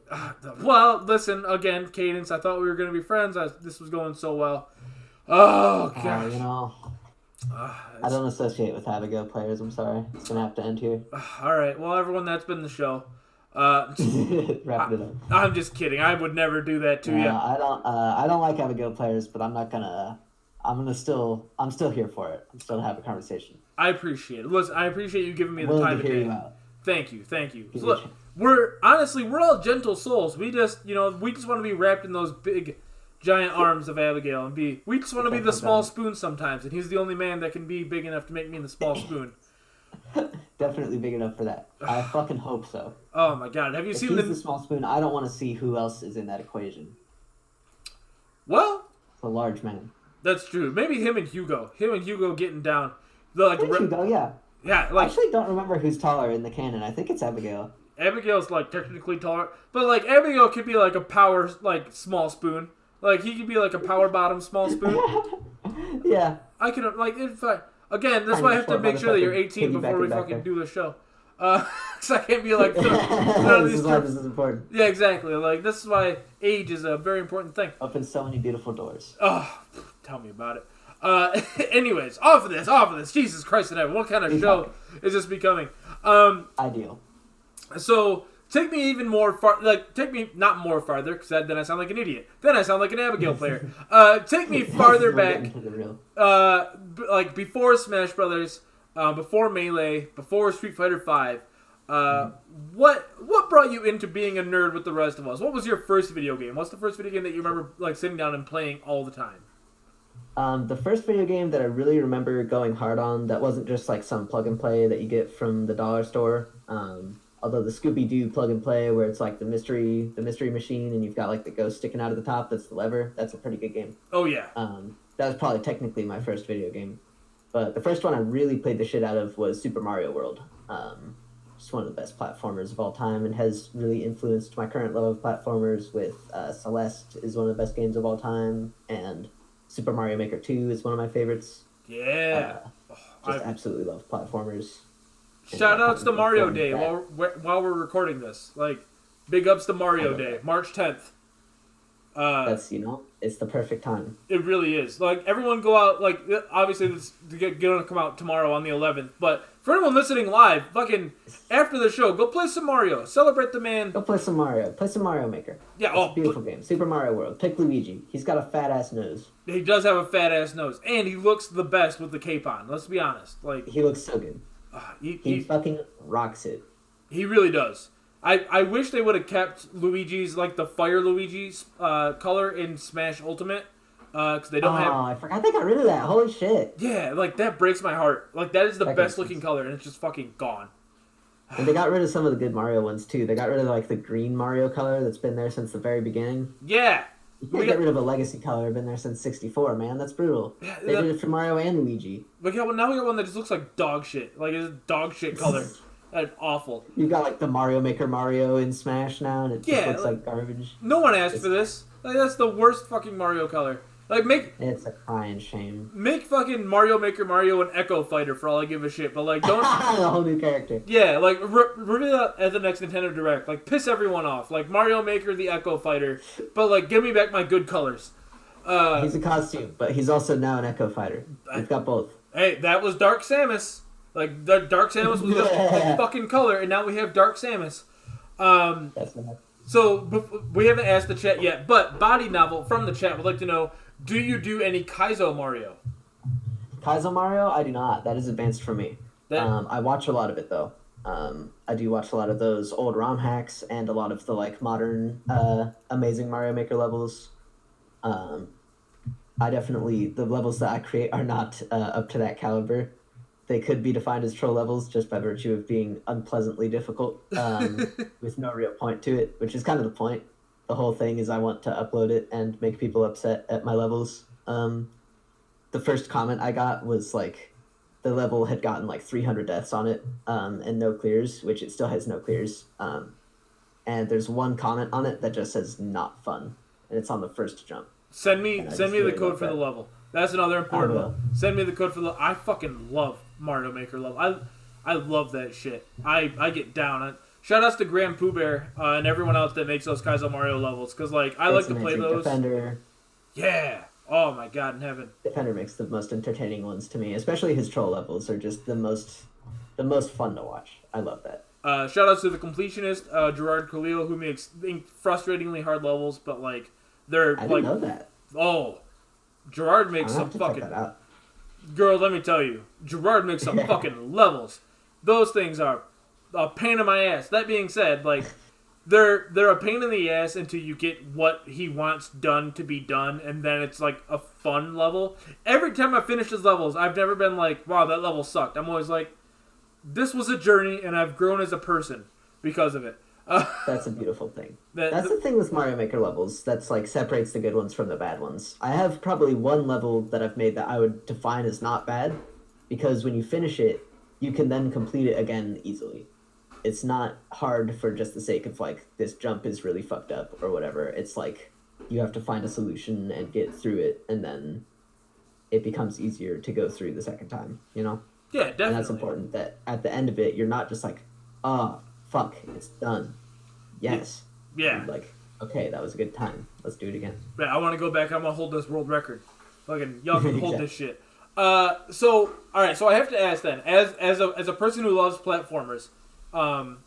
S2: Well, listen again, Cadence. I thought we were gonna be friends. This was going so well. Oh gosh.
S1: You know, I don't associate with Abigail players. I'm sorry. It's gonna have to end here.
S2: All right. Well, everyone, that's been the show.
S1: Wrap it up.
S2: I'm just kidding. I would never do that to you.
S1: I don't like Abigail players, but I'm not gonna. I'm still here for it. I'm still to have a conversation.
S2: I appreciate it. Listen, I appreciate you giving me
S1: I'm
S2: the
S1: willing
S2: time
S1: to
S2: of
S1: hear
S2: day.
S1: you out.
S2: Thank you.
S1: Give me
S2: So look,
S1: a chance.
S2: we're all gentle souls. We just want to be wrapped in those big, giant arms of Abigail we just want to be the small spoon sometimes, and he's the only man that can be big enough to make me the small spoon.
S1: Definitely big enough for that. I fucking hope so.
S2: Oh my God, have you
S1: If
S2: seen
S1: he's the small spoon, I don't want to see who else is in that equation.
S2: Well,
S1: It's a large man.
S2: That's true. Maybe him and Hugo. Him and Hugo getting down. The like.
S1: Hugo, yeah.
S2: Yeah,
S1: I
S2: like
S1: actually don't remember who's taller in the canon. I think it's Abigail.
S2: Abigail's like technically taller, but like Abigail could be like a power like small spoon. Like he could be like a power bottom small spoon.
S1: Yeah.
S2: I can like in fact again. That's
S1: Kinda
S2: why I have to
S1: short
S2: make sure that you're
S1: motherfucker
S2: 18 before we
S1: piggybacking back
S2: fucking
S1: there.
S2: do the show. Because I can't be like none of
S1: This
S2: these
S1: is why
S2: terms.
S1: this is important.
S2: Yeah, exactly. Like this is why age is a very important thing.
S1: Opens so many beautiful doors.
S2: Oh, tell me about it. Anyways, off of this. Jesus Christ in heaven. What kind of show is this becoming?
S1: Ideal.
S2: So, take me even more far, like, take me not more farther, because then I sound like an idiot. Then I sound like an Abigail player. Take me farther
S1: We're
S2: back,
S1: getting to the real.
S2: like, before Smash Brothers, before Melee, before Street Fighter V. What brought you into being a nerd with the rest of us? What was your first video game? What's the first video game that you remember, like, sitting down and playing all the time?
S1: The first video game that I really remember going hard on that wasn't just like some plug and play that you get from the dollar store. Although the Scooby-Doo plug and play where it's like the mystery machine and you've got like the ghost sticking out of the top, that's the lever. That's a pretty good game.
S2: Oh, yeah.
S1: That was probably technically my first video game. But the first one I really played the shit out of was Super Mario World. Just one of the best platformers of all time and has really influenced my current love of platformers with Celeste is one of the best games of all time and Super Mario Maker 2 is one of my favorites.
S2: Yeah.
S1: Just absolutely love platformers.
S2: Shout outs to Mario
S1: going
S2: Day
S1: back.
S2: while we're recording this. Like, big ups to Mario Day, March 10th.
S1: That's, it's the perfect time.
S2: It really is. Like, everyone go out, like, obviously this is going to come out tomorrow on the 11th, but for anyone listening live, fucking, after the show, go play some Mario. Celebrate the man.
S1: Go play some Mario. Play some Mario Maker.
S2: Yeah,
S1: It's a beautiful game. Super Mario World. Pick Luigi. He's got a fat-ass nose.
S2: He does have a fat-ass nose, and he looks the best with the cape on. Let's be honest. Like,
S1: He looks so good. He
S2: he
S1: fucking rocks it.
S2: really does. I wish they would have kept Luigi's, like, the Fire Luigi's color in Smash Ultimate, because they don't have...
S1: I forgot they got rid of that. Holy shit.
S2: Yeah, like, that breaks my heart. Like, that is the
S1: That
S2: best
S1: makes
S2: looking
S1: sense.
S2: color, and it's just fucking gone.
S1: And they got rid of some of the good Mario ones, too. They got rid of, like, the green Mario color that's been there since the very beginning.
S2: Yeah!
S1: You can't get rid of a legacy color been there since 64, man. That's brutal.
S2: Yeah,
S1: They did it for Mario and Luigi.
S2: Look at now we got one that just looks like dog shit. Like, it's dog shit color. That's awful.
S1: You got like the Mario Maker Mario in Smash now, and it just
S2: Yeah,
S1: looks like garbage.
S2: No one asked for this. Like, that's the worst fucking Mario color. Like,
S1: It's a crying shame.
S2: make fucking Mario Maker Mario an Echo Fighter for all I give a shit. But, like, don't...
S1: A whole new character.
S2: Yeah, like, reveal that at the next Nintendo Direct. Like, piss everyone off. Like, Mario Maker the Echo Fighter. But, like, give me back my good colors.
S1: He's a costume, but he's also now an Echo Fighter. We've got both.
S2: Hey, that was Dark Samus. Like, the Dark Samus was a fucking color, and now we have Dark Samus.
S1: That's not...
S2: So, we haven't asked the chat yet, but Body Novel from the chat would like to know, do you do any Kaizo Mario?
S1: Kaizo Mario? I do not. That is advanced for me. I watch a lot of it, though. I do watch a lot of those old ROM hacks and a lot of the, like, modern Amazing Mario Maker levels. I definitely... The levels that I create are not up to that caliber. They could be defined as troll levels just by virtue of being unpleasantly difficult with no real point to it, which is kind of the point. The whole thing is I want to upload it and make people upset at my levels. The first comment I got was like the level had gotten like 300 deaths on it and no clears, which it still has no clears. And there's one comment on it that just says not fun, and it's on the first jump.
S2: Send me the
S1: really
S2: code
S1: love
S2: for the
S1: that.
S2: level. That's another important
S1: I will.
S2: one. Send me the code for the... I fucking love Mario Maker level. I love that shit. I get down. Shout outs to Grand Pooh Bear and everyone else that makes those Kaizo Mario levels, because like I like to play those.
S1: Defender.
S2: Yeah. Oh my god in heaven.
S1: Defender makes the most entertaining ones to me, especially his troll levels are just the most fun to watch. I love that.
S2: Shout outs to the completionist Gerard Khalil, who makes frustratingly hard levels, but like they're
S1: I
S2: like
S1: didn't know that.
S2: oh, Gerard makes
S1: I'll
S2: some
S1: have to check
S2: fucking
S1: that out.
S2: girl. Let me tell you, Gerard makes some fucking levels. Those things are a pain in my ass. That being said, like they're a pain in the ass until you get what he wants done to be done, and then it's like a fun level. Every time I finish his levels, I've never been like, wow, that level sucked. I'm always like, this was a journey, and I've grown as a person because of it.
S1: That's a beautiful thing.
S2: That
S1: That's the thing with Mario Maker levels that's like separates the good ones from the bad ones. I have probably one level that I've made that I would define as not bad because when you finish it, you can then complete it again easily. It's not hard for just the sake of like this jump is really fucked up or whatever. It's like you have to find a solution and get through it and then it becomes easier to go through the second time, you know?
S2: yeah,
S1: And
S2: definitely.
S1: that's important that at the end of it, you're not just like, ah, fuck, it's done. Yes.
S2: Yeah.
S1: You're like, okay, that was a good time. Let's do it again.
S2: Man, I want to go back. I want to hold this world record. Fucking y'all can hold
S1: Exactly.
S2: this shit. So all right. So I have to ask then, as a person who loves platformers,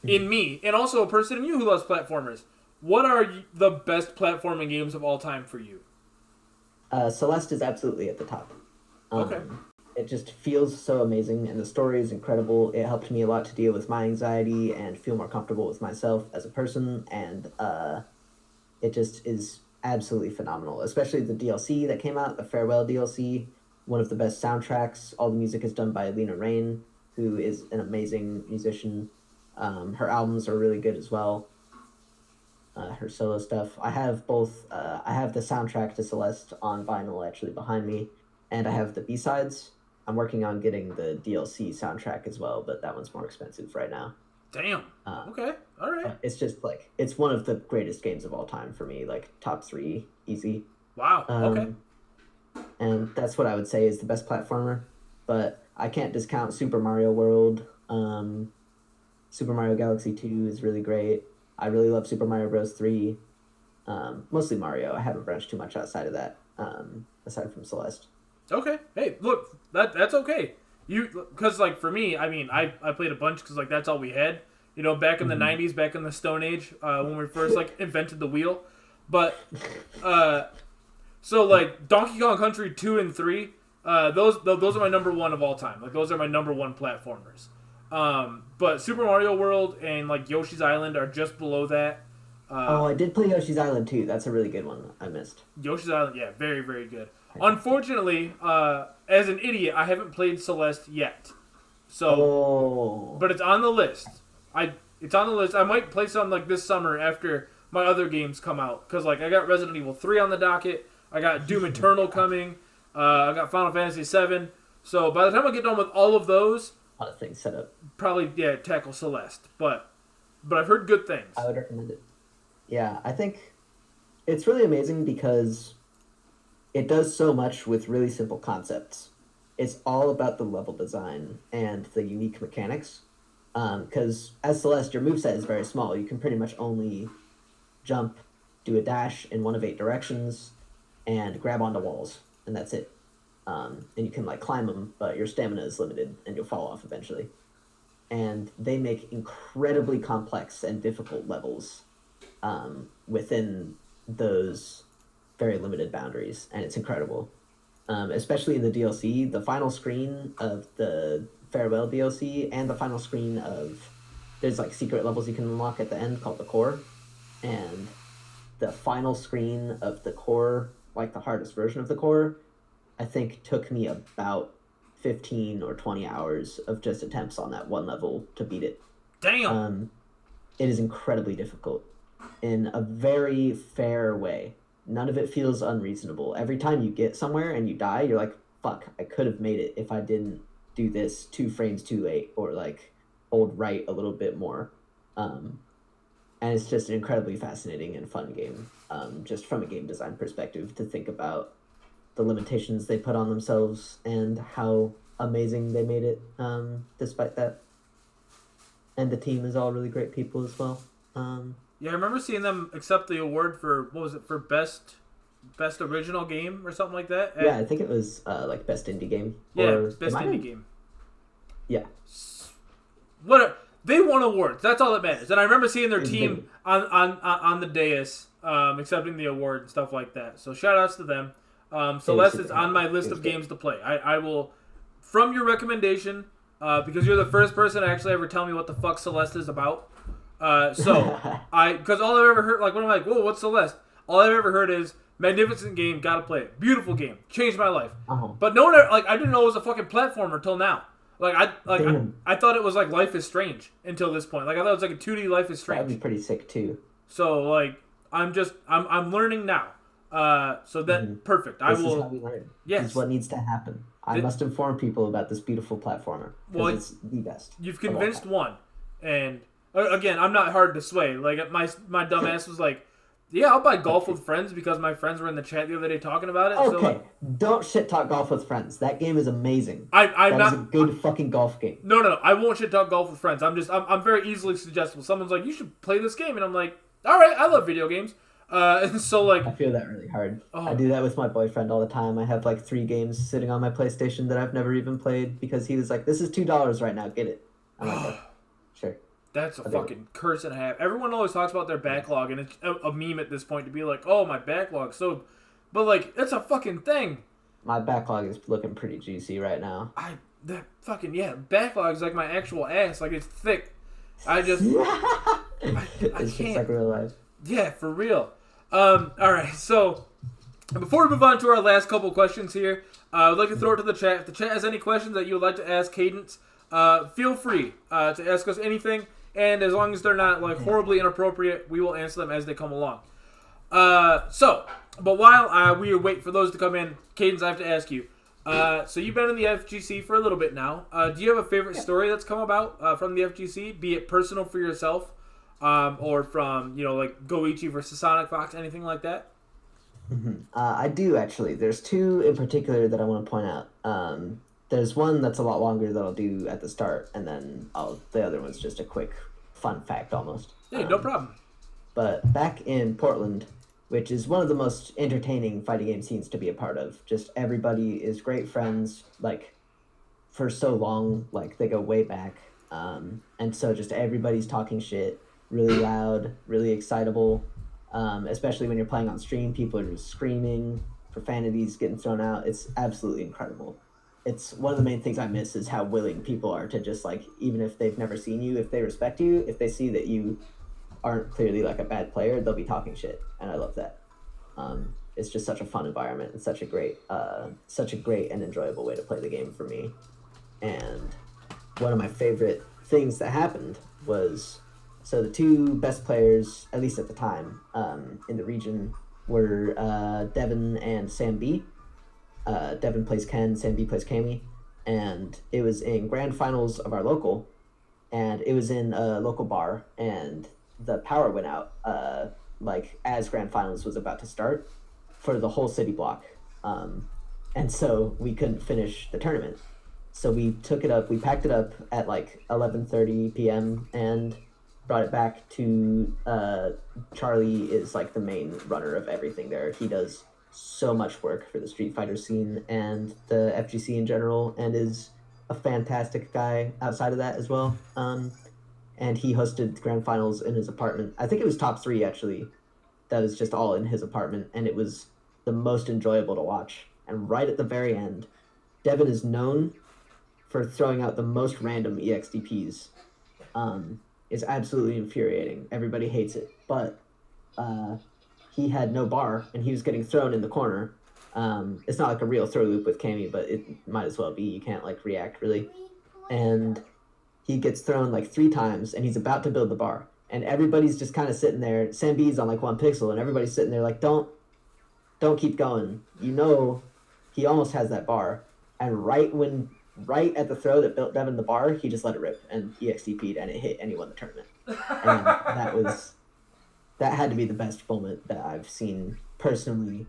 S2: in me, and also a person in you who loves platformers, what are the best platforming games of all time for you?
S1: Celeste is absolutely at the top.
S2: Okay.
S1: It just feels so amazing, and the story is incredible. It helped me a lot to deal with my anxiety and feel more comfortable with myself as a person, and it just is absolutely phenomenal. Especially the DLC that came out, the Farewell DLC, one of the best soundtracks. All the music is done by Lena Raine, who is an amazing musician. Her albums are really good as well. Her solo stuff. I have both. I have the soundtrack to Celeste on vinyl actually behind me, and I have the B sides. I'm working on getting the DLC soundtrack as well, but that one's more expensive right now.
S2: Damn.
S1: Uh,
S2: Okay. All right.
S1: it's just like it's one of the greatest games of all time for me, like top three easy.
S2: Wow. Okay.
S1: Um, and that's what I would say is the best platformer. But I can't discount Super Mario World. Super Mario Galaxy 2 is really great. I really love Super Mario Bros. 3. Mostly Mario. I haven't branched too much outside of that, aside from Celeste.
S2: Okay. Hey, look, that's okay. You because like for me, I mean, I played a bunch because like that's all we had. You know, back in the '90s, back in the Stone Age, when we first like invented the wheel. But so like Donkey Kong Country 2 and 3, those are my number one of all time. Like those are my number one platformers. But Super Mario World and like Yoshi's Island are just below that.
S1: Oh, I did play Yoshi's Island too. That's a really good one. I missed.
S2: Yoshi's Island, yeah, very, very good. Unfortunately, as an idiot, I haven't played Celeste yet. So,
S1: Oh,
S2: but it's on the list. It's on the list. I might play some like this summer after my other games come out. Cause like I got Resident Evil 3 on the docket. I got Doom Eternal coming. I got Final Fantasy 7. So by the time I get done with all of those,
S1: a lot of things set up.
S2: probably tackle Celeste. But I've heard good things.
S1: I would recommend it. Yeah, I think it's really amazing because it does so much with really simple concepts. It's all about the level design and the unique mechanics. Because as Celeste, your moveset is very small. You can pretty much only jump, do a dash in one of 8 directions, and grab onto walls, and that's it. And you can like climb them, but your stamina is limited, and you'll fall off eventually. And they make incredibly complex and difficult levels within those very limited boundaries, and it's incredible. Especially in the DLC, the final screen of the Farewell DLC and the final screen of there's like secret levels you can unlock at the end called the core, and the final screen of the core, like the hardest version of the core, I think took me about 15 or 20 hours of just attempts on that one level to beat it.
S2: Damn.
S1: It is incredibly difficult in a very fair way. None of it feels unreasonable. Every time you get somewhere and you die, you're like, fuck, I could have made it if I didn't do this 2 frames too late or like hold right a little bit more. And it's just an incredibly fascinating and fun game, just from a game design perspective, to think about the limitations they put on themselves and how amazing they made it, despite that. And the team is all really great people as well.
S2: Yeah, I remember seeing them accept the award for what was it for best original game or something like that.
S1: Yeah, I think it was like best indie game.
S2: Yeah,
S1: or
S2: best indie game.
S1: Yeah,
S2: They won awards. That's all that matters. And I remember seeing their
S1: It's
S2: team
S1: big.
S2: on the dais, accepting the award and stuff like that. So shout outs to them. Celeste is on my list of games to play. I will, from your recommendation, because you're the first person to actually ever tell me what the fuck Celeste is about. Because all I've ever heard, like when I'm like, whoa, what's Celeste? All I've ever heard is magnificent game, gotta play it. Beautiful game, changed my life.
S1: Uh-huh.
S2: But no one, like I didn't know it was a fucking platformer till now.
S1: Damn,
S2: I thought it was like Life is Strange until this point. Like I thought it was like a 2D Life is
S1: that'd be
S2: Strange.
S1: pretty sick too.
S2: So like I'm learning now. So
S1: Hmm.
S2: that perfect. I
S1: This is how
S2: will.
S1: we learn. This is
S2: Yes.
S1: what needs to happen. I
S2: Th-
S1: must inform people about this beautiful platformer because
S2: well,
S1: it's the best
S2: you've
S1: of all
S2: convinced
S1: time.
S2: one, and again, I'm not hard to sway. Like my dumb ass was like, yeah, I'll buy Golf with Friends because my friends were in the chat the other day talking about it. So
S1: Okay,
S2: like,
S1: don't shit talk golf with friends. That game is amazing.
S2: I'm
S1: That is a
S2: not.
S1: good fucking golf game.
S2: No. I won't shit talk golf with friends. I'm very easily suggestible. Someone's like, you should play this game, and I'm like, all right, I love video games. And so like,
S1: I feel that really hard. I
S2: oh,
S1: do that with my boyfriend all the time. I have like 3 games sitting on my PlayStation that I've never even played because he was like, "This is $2 right now. Get it." I'm like, "Okay, sure."
S2: that's a
S1: I'll do it.
S2: fucking curse and a half. Everyone always talks about their backlog, and it's a meme at this point to be like, oh, my backlog. So, but like, it's a fucking thing.
S1: My backlog is looking pretty juicy right now.
S2: That fucking yeah, backlog is like my actual ass. Like it's thick. I just I
S1: It's just
S2: can't.
S1: like real life.
S2: Yeah, for real. All right. So before we move on to our last couple questions here, I would like to throw it to the chat. If the chat has any questions that you would like to ask Cadence, feel free to ask us anything. And as long as they're not like horribly inappropriate, we will answer them as they come along. But while we wait for those to come in, Cadence, I have to ask you. So you've been in the FGC for a little bit now. Do you have a favorite story that's come about from the FGC, be it personal for yourself, or from like Goichi versus Sonic Fox, anything like that?
S1: I do actually. There's 2 in particular that I want to point out. There's one that's a lot longer that I'll do at the start, and then the other one's just a quick fun fact almost.
S2: Hey, no problem.
S1: But back in Portland, which is one of the most entertaining fighting game scenes to be a part of, just everybody is great friends, like for so long, like they go way back. And so just everybody's talking shit, really loud, really excitable. Especially when you're playing on stream, people are just screaming, profanities getting thrown out. It's absolutely incredible. It's one of the main things I miss is how willing people are to just like, even if they've never seen you, if they respect you, if they see that you aren't clearly like a bad player, they'll be talking shit, and I love that. It's just such a fun environment and such a great and enjoyable way to play the game for me. And one of my favorite things that happened was so the 2 best players, at least at the time, in the region were Devin and Sam B. Devin plays Ken, Sam B plays Cammy, and it was in grand finals of our local, and it was in a local bar, and the power went out like as grand finals was about to start for the whole city block, and so we couldn't finish the tournament. So we packed it up at like 11:30 p.m. and brought it back to Charlie is like the main runner of everything there. He does so much work for the Street Fighter scene and the FGC in general, and is a fantastic guy outside of that as well. And he hosted the grand finals in his apartment. I think it was top 3 actually. That was just all in his apartment, and it was the most enjoyable to watch. And right at the very end, Devin is known for throwing out the most random EXDPs. Is absolutely infuriating. Everybody hates it, but he had no bar, and he was getting thrown in the corner. It's not like a real throw loop with Cammy, but it might as well be. You can't like react really, and he gets thrown like 3 times, and he's about to build the bar, and everybody's just kind of sitting there. Sam B's on like 1 pixel, and everybody's sitting there like, don't keep going. He almost has that bar, and right at the throw that built Devin the bar, he just let it rip and EXDP'd, and it hit, and he won the tournament. And that had to be the best moment that I've seen personally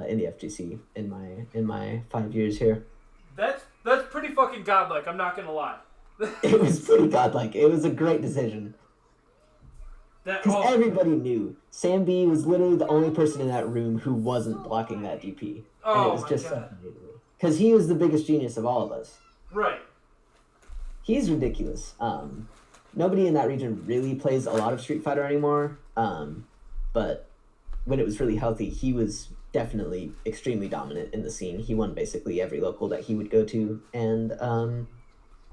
S1: in the FGC in my 5 years here.
S2: That's pretty fucking godlike. I'm not gonna lie.
S1: It was pretty godlike. It was a great decision. Because everybody knew Sam B was literally the only person in that room who wasn't blocking that DP. And it was just so funny to me. Because he was the biggest genius of all of us.
S2: Right.
S1: He's ridiculous. Nobody in that region really plays a lot of Street Fighter anymore. But when it was really healthy, he was definitely extremely dominant in the scene. He won basically every local that he would go to. And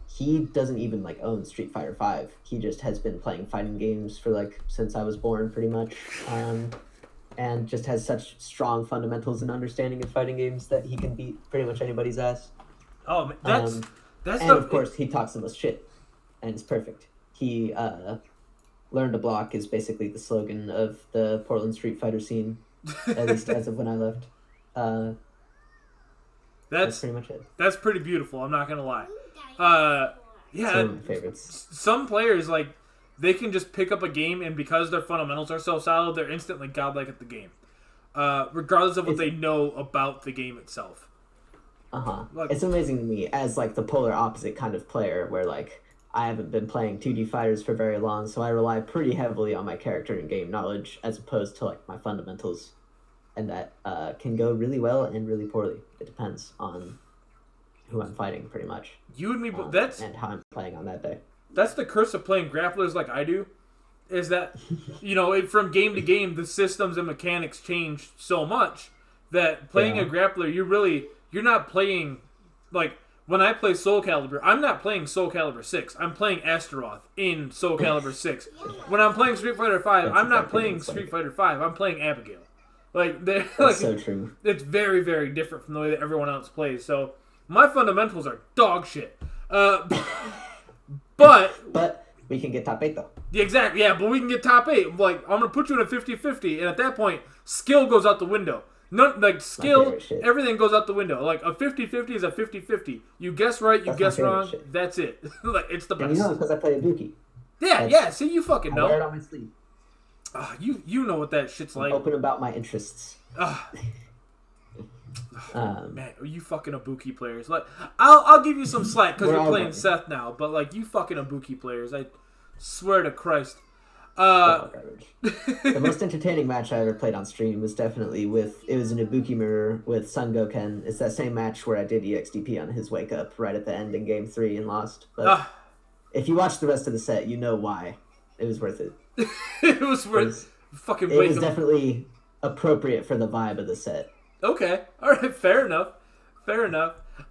S1: he doesn't even like own Street Fighter 5. He just has been playing fighting games for like since I was born pretty much. And just has such strong fundamentals and understanding of fighting games that he can beat pretty much anybody's ass.
S2: Oh, That's
S1: And
S2: the
S1: of course, he talks the most shit, and it's perfect. He learn to block is basically the slogan of the Portland Street Fighter scene, at least as of when I left. That's pretty much it.
S2: That's pretty beautiful. I'm not gonna lie. Yeah,
S1: Some of my favorites.
S2: some players like they can just pick up a game, and because their fundamentals are so solid, they're instantly godlike at the game, regardless of what they know about the game itself. Like,
S1: It's amazing to me as like the polar opposite kind of player, where like I haven't been playing 2D fighters for very long, so I rely pretty heavily on my character and game knowledge as opposed to like my fundamentals, and that can go really well and really poorly. It depends on who I'm fighting, pretty much.
S2: You and me,
S1: and how I'm playing on that day.
S2: That's the curse of playing grapplers like I do, is that from game to game the systems and mechanics change so much that playing a grappler, you're not playing like when I play Soul Calibur, I'm not playing Soul Calibur 6. I'm playing Astaroth in Soul Calibur 6. When I'm playing Street Fighter 5, I'm not playing Street Fighter 5. I'm playing Abigail. That's
S1: so true.
S2: It's very, very different from the way that everyone else plays. So my fundamentals are dog shit. But
S1: we can get top 8 though.
S2: Exactly, yeah, but we can get top 8. Like, I'm going to put you in a 50-50, and at that point, skill goes out the window. Skill, everything goes out the window. Like, a 50-50 is a 50-50. You guess right, you guess wrong, that's it. Like, it's the best.
S1: And because I play Ibuki.
S2: Yeah, see, you fucking know.
S1: I wear it on my sleeve.
S2: You know what that shit's like.
S1: I'm open about my interests.
S2: Man, you fucking Ibuki players. Like, I'll give you some slack because you're playing Seth now, but like you fucking Ibuki players, I swear to Christ.
S1: The most entertaining match I ever played on stream was definitely it was an Ibuki mirror with Sun Goken. It's that same match where I did EXDP on his wake up right at the end in game 3 and lost. But if you watch the rest of the set, you know why. It was worth it.
S2: It was fucking.
S1: It was definitely appropriate for the vibe of the set.
S2: Okay, all right, fair enough. And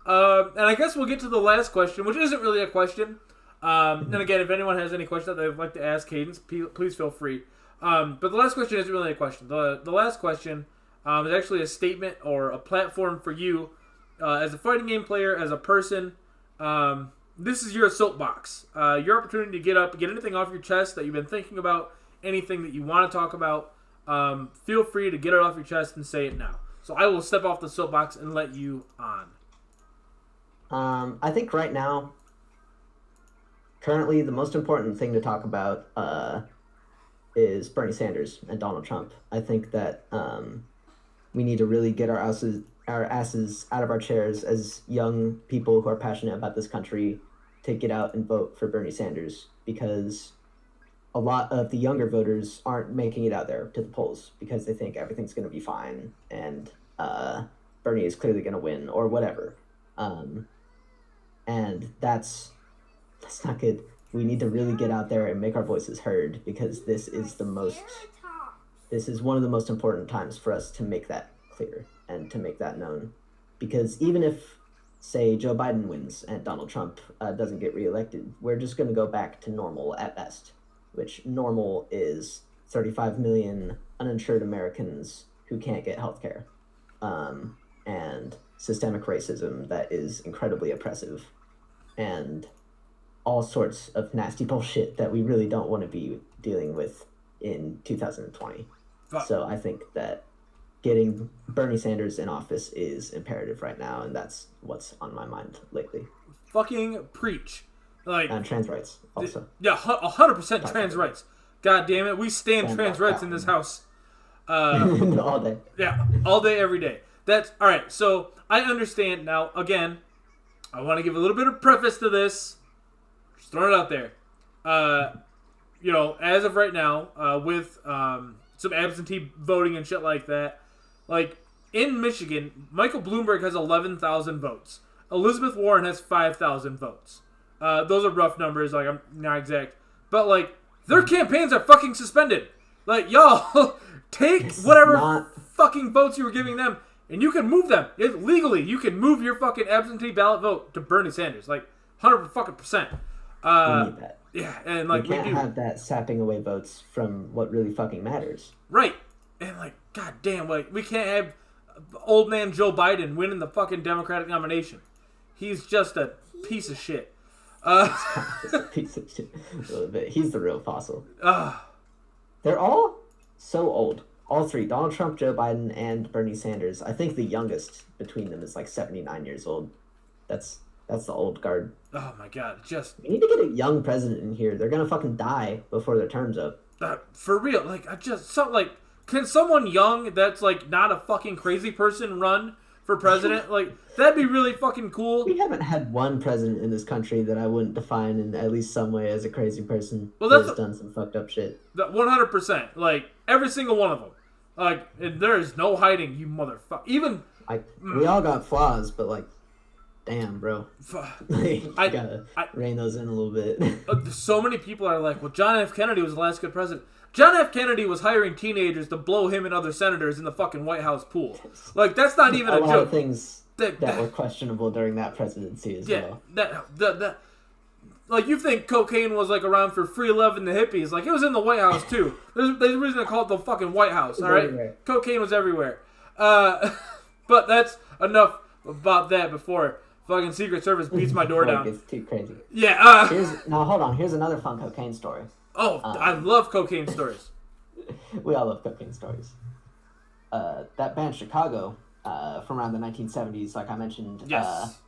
S2: I guess we'll get to the last question, which isn't really a question. And again, if anyone has any questions that they'd like to ask Cadence, please feel free. But the last question isn't really a question. The last question is actually a statement or a platform for you as a fighting game player, as a person. This is your soapbox. Your opportunity to get up, get anything off your chest that you've been thinking about, anything that you want to talk about. Feel free to get it off your chest and say it now. So I will step off the soapbox and let you on.
S1: I think right now, currently, the most important thing to talk about is Bernie Sanders and Donald Trump. I think that we need to really get our asses out of our chairs as young people who are passionate about this country to get out and vote for Bernie Sanders, because a lot of the younger voters aren't making it out there to the polls because they think everything's going to be fine and Bernie is clearly going to win or whatever. And that's not good. We need to really get out there and make our voices heard, because this is one of the most important times for us to make that clear and to make that known. Because even if, say, Joe Biden wins and Donald Trump doesn't get reelected, we're just going to go back to normal at best, which normal is 35 million uninsured Americans who can't get health care, and systemic racism that is incredibly oppressive, and all sorts of nasty bullshit that we really don't want to be dealing with in 2020. So I think that getting Bernie Sanders in office is imperative right now, and that's what's on my mind lately.
S2: Fucking preach.
S1: And trans rights also.
S2: Yeah, 100% trans rights. God damn it, we stand trans rights in this house.
S1: All day.
S2: Yeah, all day, every day. That's all right. So I understand now. Again, I want to give a little bit of preface to this. Just throwing it out there. As of right now, with some absentee voting and shit like that, like in Michigan, Michael Bloomberg has 11,000 votes. Elizabeth Warren has 5,000 votes. Those are rough numbers. Like, I'm not exact, but like their campaigns are fucking suspended. Like, y'all take whatever fucking votes you were giving them, and you can move them legally. You can move your fucking absentee ballot vote to Bernie Sanders, like 100%.
S1: We need that.
S2: Yeah, and like
S1: we can't have that sapping away votes from what really fucking matters.
S2: Right, and like, goddamn, like we can't have old man Joe Biden winning the fucking Democratic nomination. He's just a piece of shit.
S1: He's a piece of shit. A little bit. He's the real fossil.
S2: Uh,
S1: They're all so old. All three: Donald Trump, Joe Biden, and Bernie Sanders. I think the youngest between them is like 79 years old. That's the old guard.
S2: oh my god, just
S1: We need to get a young president in here. They're gonna fucking die before their term's up.
S2: for real. Like can someone young that's like not a fucking crazy person run for president? Like that'd be really fucking cool.
S1: We haven't had one president in this country that I wouldn't define in at least some way as a crazy person
S2: Well,
S1: who
S2: that's
S1: has done some fucked up shit.
S2: 100%. Like every single one of them. Like and there is no hiding, you motherfucker. Even
S1: We all got flaws, but like, damn, bro. Like, you
S2: I-
S1: gotta
S2: I-
S1: rein those in a little bit.
S2: so many people are like, well, John F. Kennedy was the last good president. John F. Kennedy was hiring teenagers to blow him and other senators in the fucking White House pool. Like, that's not even
S1: a
S2: a
S1: lot
S2: joke.
S1: of things
S2: That-
S1: that were questionable during that presidency as
S2: Yeah,
S1: well.
S2: like, you think cocaine was, like, around for free love and the hippies. Like, it was in the White House, too. There's a reason to call it the fucking White House,
S1: was
S2: all right?
S1: everywhere.
S2: Cocaine was everywhere. But that's enough about that before fucking Secret Service beats my door
S1: Before it
S2: down.
S1: gets too crazy.
S2: Yeah,
S1: Now hold on. Here's another fun cocaine story.
S2: I love cocaine stories.
S1: We all love cocaine stories. That band Chicago, from around the 1970s, like I mentioned,
S2: Yes.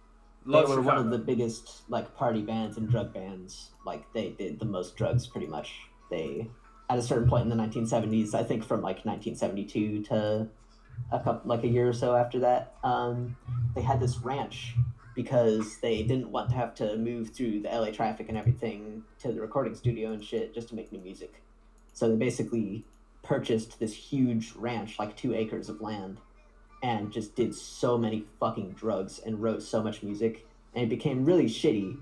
S1: they
S2: Love
S1: were
S2: Chicago.
S1: one of the biggest like party bands and drug bands. Like they did the most drugs, pretty much. They at a certain point in the 1970s, I think from like 1972 to a year or so after that, they had this ranch because they didn't want to have to move through the LA traffic and everything to the recording studio and shit just to make new music. So they basically purchased this huge ranch, like 2 acres of land, and just did so many fucking drugs and wrote so much music, and it became really shitty.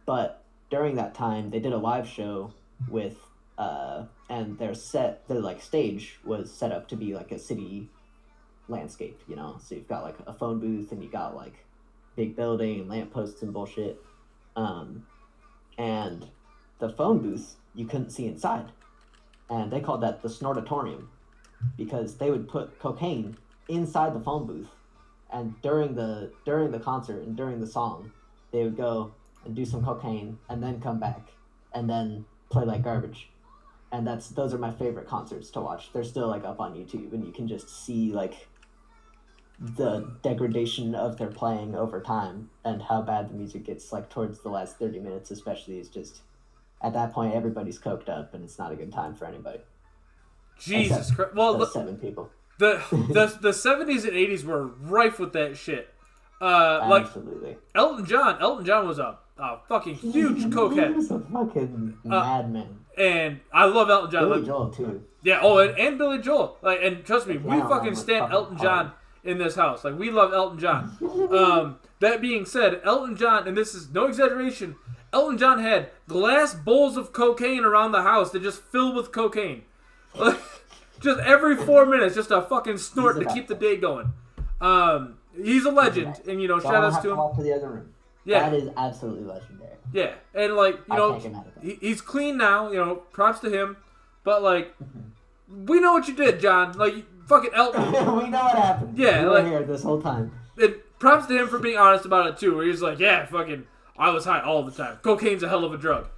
S1: But during that time, they did a live show with, and their stage was set up to be like a city landscape, you know? So you've got like a phone booth, and you got like big building and lampposts and bullshit. And the phone booth, you couldn't see inside. And they called that the Snortatorium, because they would put cocaine inside the phone booth, and during the concert and during the song, they would go and do some cocaine and then come back and then play like garbage. And those are my favorite concerts to watch. They're still like up on YouTube, and you can just see like the degradation of their playing over time and how bad the music gets like towards the last 30 minutes especially. Is just at that point everybody's coked up and it's not a good time for anybody.
S2: Jesus Christ. Well,
S1: Those 7 people.
S2: the 70s and 80s were rife with that shit. Like
S1: Absolutely.
S2: Elton John was a fucking huge
S1: He
S2: cokehead.
S1: was a fucking madman.
S2: And I love Elton John.
S1: Billy
S2: Like,
S1: Joel too.
S2: yeah, and Billy Joel. Like, and trust me, we
S1: Yeah,
S2: fucking
S1: man,
S2: stand
S1: fucking
S2: Elton
S1: hard.
S2: John in this house. Like, we love Elton John. That being said, Elton John, and this is no exaggeration, Elton John had glass bowls of cocaine around the house that just filled with cocaine. Like, just every 4 minutes, just a fucking snort to keep the day going. He's a legend, and shout outs to him.
S1: Walk to the other room.
S2: Yeah.
S1: That is absolutely legendary.
S2: Yeah, and like
S1: I can't get mad at that.
S2: he's clean now. Props to him. But like, we know what you did, John. Like, fucking Elton.
S1: We know what happened.
S2: Yeah,
S1: we were
S2: like-
S1: here this whole time.
S2: And props to him for being honest about it too. Where he's like, yeah, fucking, I was high all the time. Cocaine's a hell of a drug.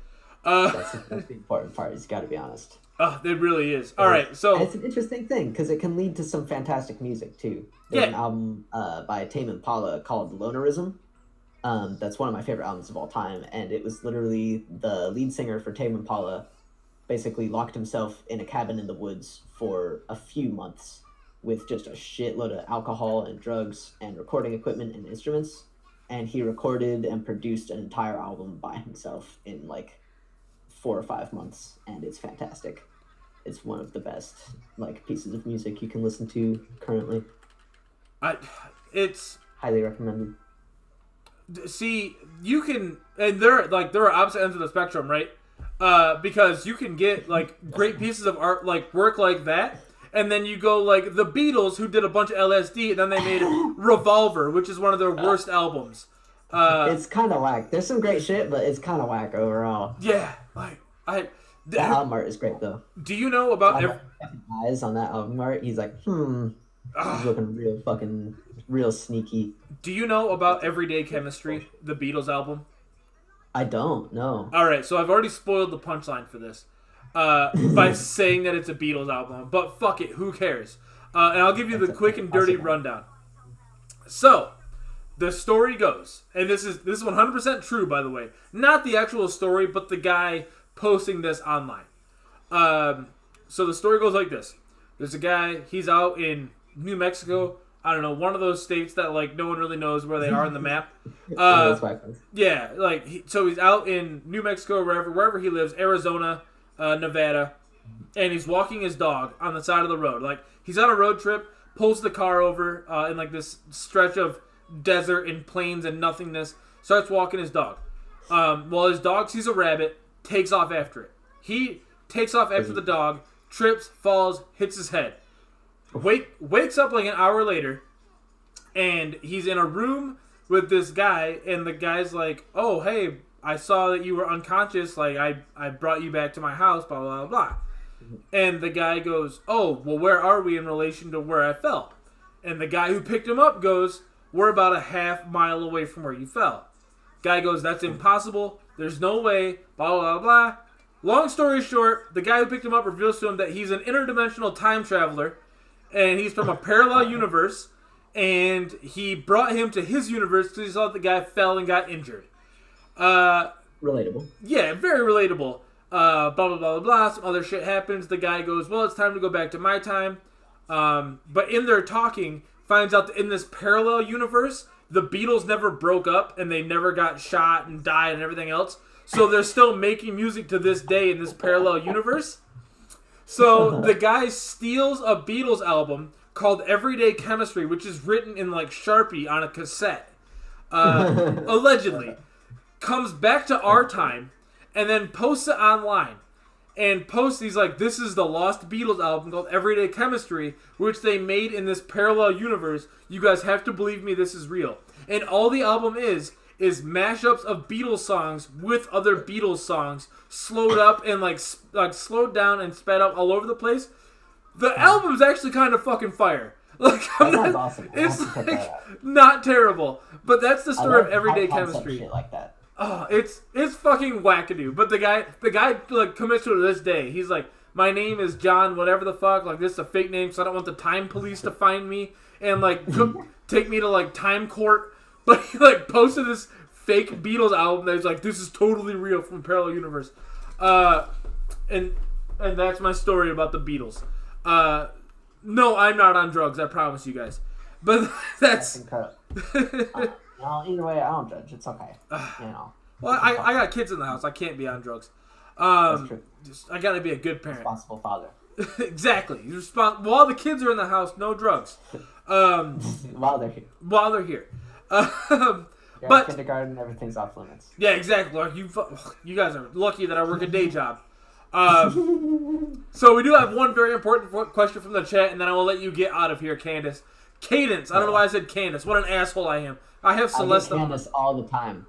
S1: That's the important part. He's got to be honest.
S2: It really is. All right, so
S1: And it's an interesting thing because it can lead to some fantastic music too. There's an
S2: Yeah.
S1: album by Tame Impala called Lonerism. That's one of my favorite albums of all time, and it was literally the lead singer for Tame Impala basically locked himself in a cabin in the woods for a few months with just a shitload of alcohol and drugs and recording equipment and instruments, and he recorded and produced an entire album by himself in like 4 or 5 months, and it's fantastic. It's one of the best like pieces of music you can listen to currently.
S2: it's
S1: Highly recommended.
S2: see, you can, and there are opposite ends of the spectrum, right? Because you can get like great pieces of art, like work like that, and then you go like the Beatles, who did a bunch of LSD, and then they made Revolver, which is one of their worst albums.
S1: It's kind of whack. There's some great shit, but it's kind of whack overall.
S2: Yeah, like
S1: The album art is great though.
S2: do you know about?
S1: Eyes on that album art, he's like, He's looking real sneaky.
S2: Do you know about Everyday Chemistry, the Beatles album?
S1: I don't know.
S2: All right, so I've already spoiled the punchline for this by saying that it's a Beatles album, but fuck it, who cares? And I'll give you the quick and dirty rundown. So, the story goes, and this is 100% true, by the way. Not the actual story, but the guy posting this online. So the story goes like this: there's a guy, he's out in New Mexico. I don't know, one of those states that like no one really knows where they are on the map. Yeah, like so he's out in New Mexico, wherever he lives, Arizona, Nevada, and he's walking his dog on the side of the road. Like he's on a road trip, pulls the car over in like this stretch of desert and plains and nothingness. Starts walking his dog. While his dog sees a rabbit, takes off after it. He takes off after the dog, trips, falls, hits his head. Wakes up like an hour later, and he's in a room with this guy, and the guy's like, "Oh, hey, I saw that you were unconscious. Like, I brought you back to my house, blah, blah, blah, blah." And the guy goes, "Oh, well, where are we in relation to where I fell?" And the guy who picked him up goes, "We're about a half mile away from where you fell." Guy goes, "That's impossible. There's no way, blah, blah, blah, blah." Long story short, the guy who picked him up reveals to him that he's an interdimensional time traveler, and he's from a parallel universe, and he brought him to his universe because he saw that the guy fell and got injured.
S1: Relatable.
S2: Yeah, very relatable. Blah, blah, blah, blah, blah. Some other shit happens. The guy goes, "Well, it's time to go back to my time." But in their talking, finds out that in this parallel universe, the Beatles never broke up, and they never got shot and died and everything else. So they're still making music to this day in this parallel universe. So the guy steals a Beatles album called Everyday Chemistry, which is written in like Sharpie on a cassette, allegedly. Comes back to our time and then posts it online. And posts, he's like, "This is the Lost Beatles album called Everyday Chemistry, which they made in this parallel universe. You guys have to believe me, this is real." And all the album is mashups of Beatles songs with other Beatles songs, slowed up and like slowed down and sped up all over the place. The album's actually kind of fucking fire. Like
S1: That's awesome.
S2: It's like not terrible, but that's the story of Everyday Chemistry.
S1: Shit like that.
S2: Oh, it's fucking wackadoo. But the guy like commits to it to this day. He's like, "My name is John, whatever the fuck. Like this is a fake name, so I don't want the time police to find me and like take me to like time court." But he like posted this fake Beatles album that he's like, "This is totally real from parallel universe," and that's my story about the Beatles. No, I'm not on drugs. I promise you guys. But that's
S1: incredible. Well, either way, I don't judge. It's okay. You know.
S2: Well, I got kids in the house. I can't be on drugs.
S1: That's true.
S2: I got to be a good parent.
S1: Responsible father.
S2: Exactly. While the kids are in the house, no drugs.
S1: While they're here.
S2: While they're here.
S1: You're in kindergarten, everything's off limits.
S2: Yeah, exactly. Like you guys are lucky that I work a day job. So we do have one very important question from the chat, and then I will let you get out of here, Candace. Cadence. I don't know why I said Candace. What an asshole I am. I have Celeste.
S1: I get Candace all the time.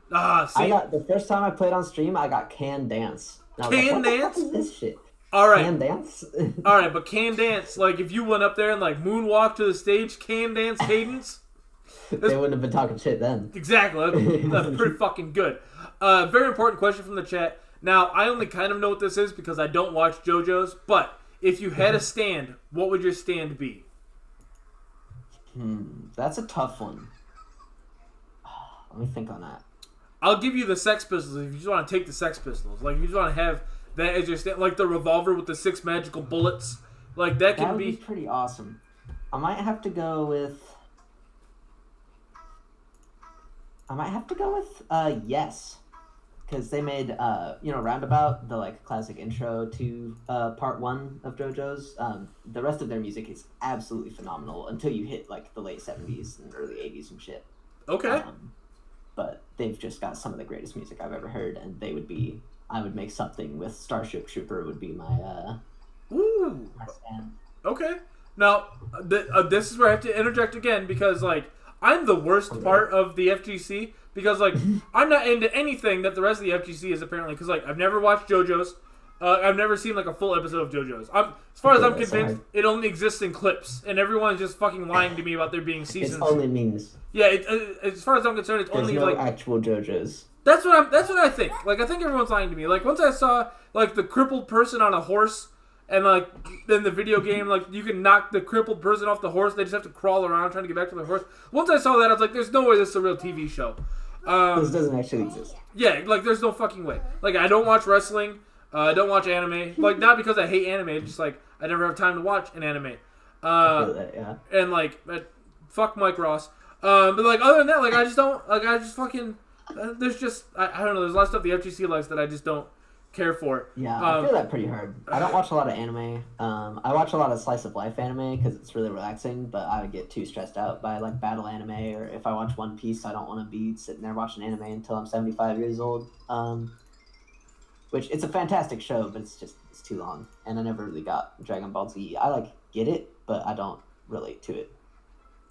S2: See?
S1: The first time I played on stream, I got Can Dance.
S2: Can Dance?
S1: What is this shit?
S2: All right.
S1: Can Dance?
S2: All right, but Can Dance, like if you went up there and like moonwalk to the stage, Can Dance Cadence.
S1: They wouldn't have been talking shit then.
S2: Exactly. That's pretty fucking good. Very important question from the chat. Now, I only kind of know what this is because I don't watch JoJo's, but if you had a stand, what would your stand be?
S1: That's a tough one. Let me think on that.
S2: I'll give you the Sex Pistols if you just want to take the Sex Pistols. Like, if you just want to have that as your stand, like the revolver with the 6 magical bullets. Like, that
S1: would be pretty awesome. I might have to go with Yes. Because they made, Roundabout, the, like, classic intro to part 1 of JoJo's. The rest of their music is absolutely phenomenal until you hit, like, the late 70s and early 80s and shit.
S2: Okay.
S1: But they've just got some of the greatest music I've ever heard, and I would make something with Starship Trooper would be my stand.
S2: Okay. Now, this is where I have to interject again because, like, I'm the worst part of the FGC because, like, I'm not into anything that the rest of the FGC is apparently because, like, I've never watched JoJo's. I've never seen like a full episode of JoJo's. As far as I'm convinced, it only exists in clips, and everyone's just fucking lying to me about there being seasons.
S1: It's only memes.
S2: Yeah, as far as I'm concerned, it's
S1: There's
S2: only
S1: no
S2: like
S1: actual JoJo's.
S2: That's what I think. Like I think everyone's lying to me. Like once I saw like the crippled person on a horse, and like in the video game, like you can knock the crippled person off the horse. They just have to crawl around trying to get back to the horse. Once I saw that, I was like, "There's no way this is a real TV show."
S1: This doesn't actually exist.
S2: Yeah, like there's no fucking way. Like I don't watch wrestling. I don't watch anime. Like not because I hate anime, just like I never have time to watch an anime.
S1: I feel that, yeah.
S2: And like, fuck Mike Ross. But like other than that, like I just don't like. I just fucking. There's just I don't know. There's a lot of stuff the FGC likes that I just don't care for.
S1: Yeah, I feel that pretty hard. I don't watch a lot of anime. I watch a lot of slice of life anime because it's really relaxing. But I would get too stressed out by like battle anime, or if I watch One Piece, I don't want to be sitting there watching anime until I'm 75 years old. Which it's a fantastic show, but it's too long, and I never really got Dragon Ball Z. I like get it, but I don't relate to it.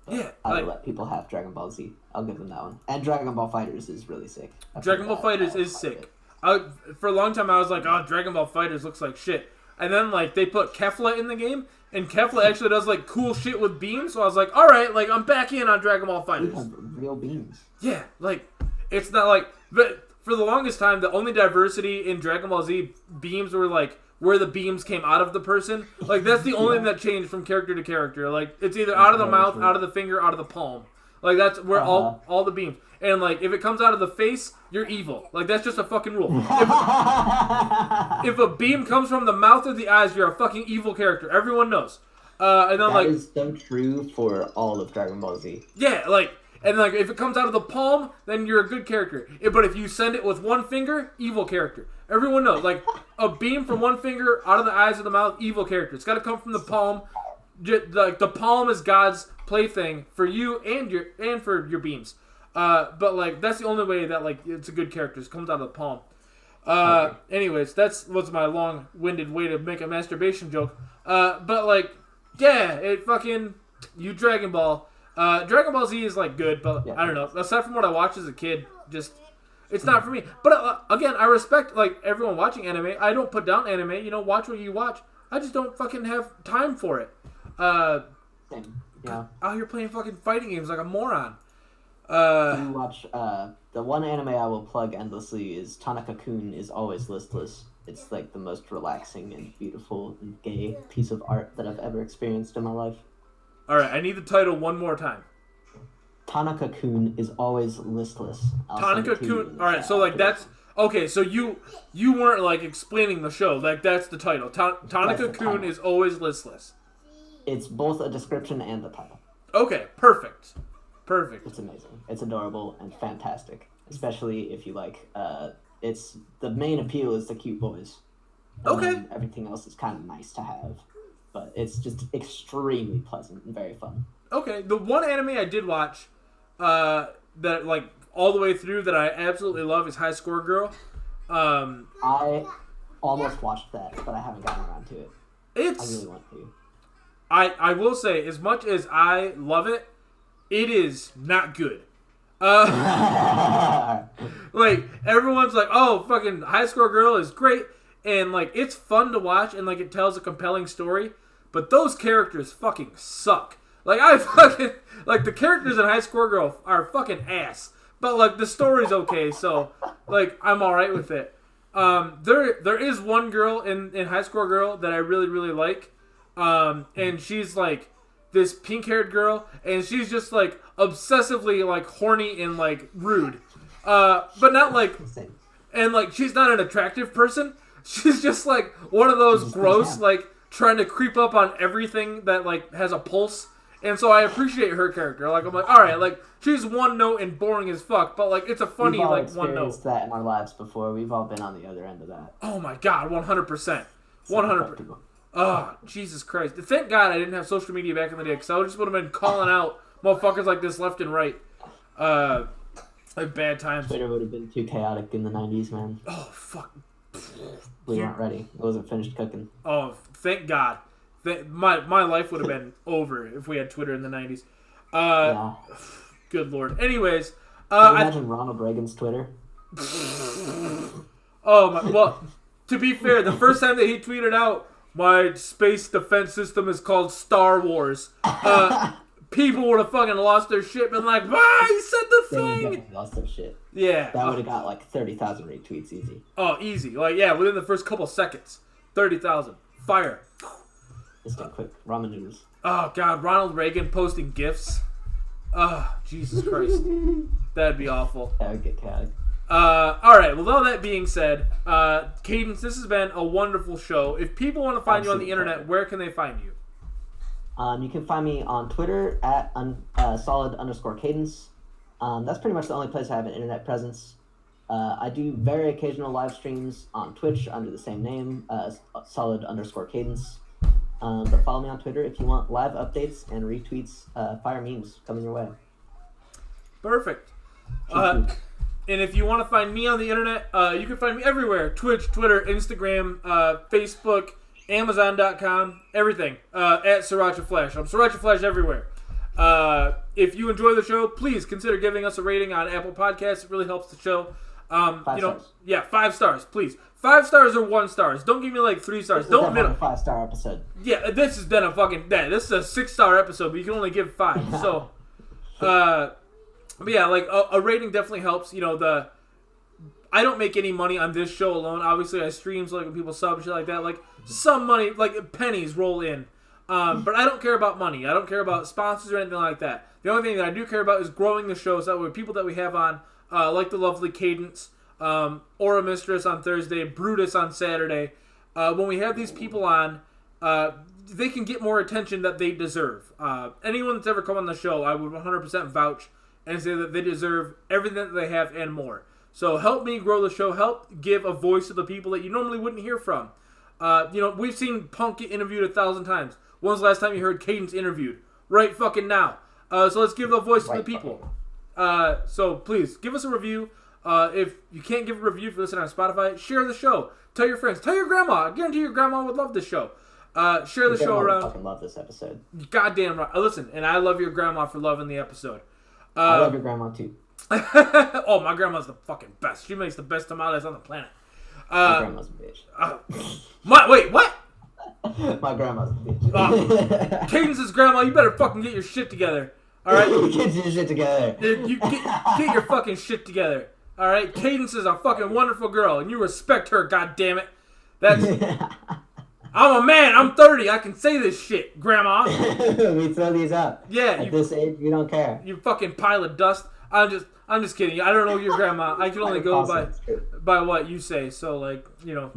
S1: But
S2: yeah,
S1: I will let people have Dragon Ball Z. I'll give them that one. And Dragon Ball Fighters is really sick.
S2: Dragon Ball Fighters is sick. For a long time, I was like, oh, Dragon Ball Fighters looks like shit. And then, like, they put Kefla in the game, and Kefla actually does, like, cool shit with beams. So I was like, all right, like, I'm back in on Dragon Ball Fighters.
S1: We have real beams.
S2: Yeah, like, it's not like... But for the longest time, the only diversity in Dragon Ball Z beams were, like, where the beams came out of the person. Like, that's the only thing that changed from character to character. Like, it's either out of the mouth, out of the finger, out of the palm. Like, that's where all the beams... And, like, if it comes out of the face, you're evil. Like, that's just a fucking rule. If a beam comes from the mouth or the eyes, you're a fucking evil character. Everyone knows. And then,
S1: that is so true for all of Dragon Ball Z.
S2: Yeah, like, and, like, if it comes out of the palm, then you're a good character. But if you send it with one finger, evil character. Everyone knows. Like, a beam from one finger out of the eyes or the mouth, evil character. It's got to come from the palm. Like, the palm is God's plaything for you and for your beams. But like that's the only way that like it's a good character. It comes out of the palm. Anyways, was my long-winded way to make a masturbation joke. But like, yeah, it fucking Dragon Ball. Dragon Ball Z is like good, but I don't know. Aside from what I watched as a kid, just it's not for me. But again, I respect like everyone watching anime. I don't put down anime. You know, watch what you watch. I just don't fucking have time for it.
S1: Same. Yeah.
S2: Out here playing fucking fighting games like a moron.
S1: You watch the one anime I will plug endlessly is Tanaka-kun is Always Listless. It's like the most relaxing and beautiful and gay piece of art that I've ever experienced in my life.
S2: Alright, I need the title one more time.
S1: Tanaka-kun is Always Listless.
S2: Tanaka-kun. Alright, so like that's okay, so you weren't like explaining the show, like that's the title. Tanaka-kun is Always Listless.
S1: It's both a description and the title.
S2: Okay, perfect.
S1: It's amazing. It's adorable and fantastic, especially if you like. It's the main appeal is the cute boys.
S2: Okay.
S1: Everything else is kind of nice to have, but it's just extremely pleasant and very fun.
S2: Okay, the one anime I did watch, that like all the way through that I absolutely love is High Score Girl.
S1: I almost watched that, but I haven't gotten around to it. I really want to.
S2: I will say, as much as I love it, it is not good. Like, everyone's like, oh, fucking High Score Girl is great, and, like, it's fun to watch, and, like, it tells a compelling story, but those characters fucking suck. Like, the characters in High Score Girl are fucking ass, but, like, the story's okay, so, like, I'm alright with it. There is one girl in High Score Girl that I really, really like, and she's, like, this pink-haired girl, and she's just, like, obsessively, like, horny and, like, rude. But not, like... And, like, she's not an attractive person. She's just, like, one of those gross, like, trying to creep up on everything that, like, has a pulse. And so I appreciate her character. Like, I'm like, alright, like, she's one note and boring as fuck, but, like, it's a funny, like, one note.
S1: We've all experienced that in our lives before. We've all been on the other end of that.
S2: Oh, my God, 100%. 100%. Oh, Jesus Christ. Thank God I didn't have social media back in the day, because I just would have been calling out motherfuckers like this left and right. Like bad times.
S1: Twitter would have been too chaotic in the 90s, man.
S2: Oh, fuck.
S1: We weren't ready. It wasn't finished cooking.
S2: Oh, thank God. My life would have been over if we had Twitter in the 90s.
S1: Yeah.
S2: Good Lord. Anyways.
S1: Can you imagine Ronald Reagan's Twitter?
S2: Oh, my... Well... To be fair, the first time that he tweeted out, "My space defense system is called Star Wars," people would have fucking lost their shit, been like, "Ah, he said the
S1: They
S2: thing."
S1: definitely lost their shit.
S2: Yeah.
S1: That would have got like 30,000 retweets easy.
S2: Oh, easy. Like, yeah, within the first couple seconds. 30,000. Fire.
S1: Instant quick ramen noodles.
S2: Oh, God. Ronald Reagan posting GIFs. Oh, Jesus Christ. That'd be awful.
S1: That would get tagged.
S2: All right. Well, all that being said, Cadence, this has been a wonderful show. If people want to find you on the internet, where can they find you?
S1: You can find me on Twitter at solid_cadence. That's pretty much the only place I have an internet presence. I do very occasional live streams on Twitch under the same name, solid_cadence. But follow me on Twitter if you want live updates and retweets, fire memes coming your way.
S2: Perfect. And if you want to find me on the internet, you can find me everywhere. Twitch, Twitter, Instagram, Facebook, Amazon.com, everything. At Sriracha Flash. I'm Sriracha Flash everywhere. If you enjoy the show, please consider giving us a rating on Apple Podcasts. It really helps the show.
S1: 5 stars.
S2: Yeah, 5 stars, please. 5 stars or 1 stars. Don't give me like 3 stars. Don't
S1: middle. A 5-star episode.
S2: Yeah, this has been a fucking. This is a 6-star episode, but you can only give 5. So, but yeah, like a rating definitely helps. You know, I don't make any money on this show alone. Obviously, I stream, so like when people sub shit like that, like some money, like pennies roll in. But I don't care about money. I don't care about sponsors or anything like that. The only thing that I do care about is growing the show so that way people that we have on, like the lovely Cadence, Aura Mistress on Thursday, Brutus on Saturday, when we have these people on, they can get more attention that they deserve. Anyone that's ever come on the show, I would 100% vouch and say that they deserve everything that they have and more. So help me grow the show. Help give a voice to the people that you normally wouldn't hear from. We've seen Punk get interviewed 1,000 times. When's the last time you heard Cadence interviewed? Right fucking now. So let's give a voice to the people. So please, give us a review. If you can't give a review if you listen on Spotify, share the show. Tell your friends. Tell your grandma. I guarantee your grandma would love this show. Share the show around.
S1: I fucking love this episode.
S2: Goddamn right. Listen, and I love your grandma for loving the episode.
S1: I love your grandma too.
S2: Oh, my grandma's the fucking best. She makes the best tamales on the planet.
S1: My grandma's a bitch.
S2: Wait, what?
S1: My grandma's a bitch.
S2: Cadence's grandma, you better fucking get your shit together. Alright?
S1: Get your shit together.
S2: You get your fucking shit together. Alright? Cadence is a fucking wonderful girl, and you respect her, goddammit. I'm a man, I'm 30, I can say this shit, grandma.
S1: We throw these out.
S2: Yeah.
S1: At this age, we don't care.
S2: You fucking pile of dust. I'm just kidding. I don't know your grandma. I can only go by what you say. So, like,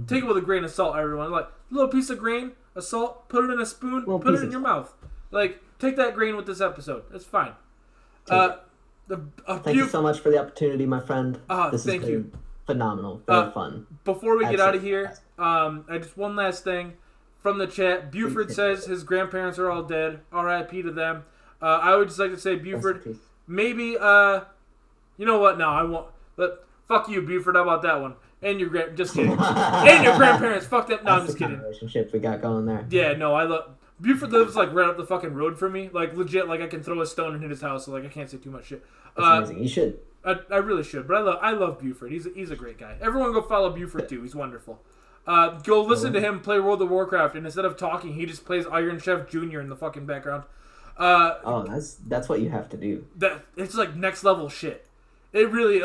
S2: take it with a grain of salt, everyone. Like, a little piece of grain, of salt, put it in a spoon, put it in your mouth. Like, take that grain with this episode. It's fine.
S1: Thank you so much for the opportunity, my friend. This has been phenomenal. Very fun.
S2: Before we get out of here, just one last thing from the chat. Buford says his grandparents are all dead. R.I.P. to them. I would just like to say, Buford, maybe, you know what? No, I won't. Fuck you, Buford. How about that one? And your just kidding. And your grandparents. Fuck them. No, I'm just kidding.
S1: Relationship we got going there.
S2: Yeah, no, I love Buford lives like right up the fucking road from me. Like legit, like I can throw a stone and hit his house. So like I can't say too much shit.
S1: That's amazing. You should.
S2: I really should, but I love Buford. He's a great guy. Everyone go follow Buford too. He's wonderful. Go listen to him play World of Warcraft, and instead of talking, he just plays Iron Chef Jr. in the fucking background.
S1: That's what you have to do.
S2: It's like next level shit. It really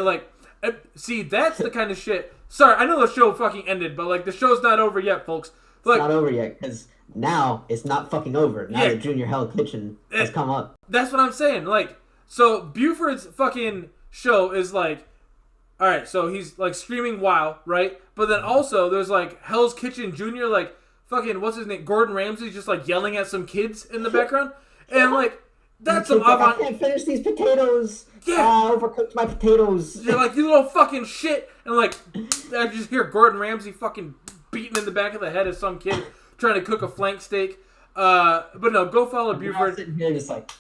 S2: see, that's the kind of shit. Sorry, I know the show fucking ended, but like the show's not over yet, folks. Like,
S1: it's not over yet because now it's not fucking over. Now the Junior Hell Kitchen has come up.
S2: That's what I'm saying. Like, so Buford's fucking show is like, all right, so he's like streaming WoW, right? But then also there's like Hell's Kitchen Junior, like fucking what's his name, Gordon Ramsay, just like yelling at some kids in the background, and like that's some
S1: I can't finish these potatoes. Yeah, I overcooked my potatoes.
S2: You're like, you little fucking shit, and like I just hear Gordon Ramsay fucking beating in the back of the head of some kid trying to cook a flank steak. But no, go follow Buford.
S1: Sitting here just like,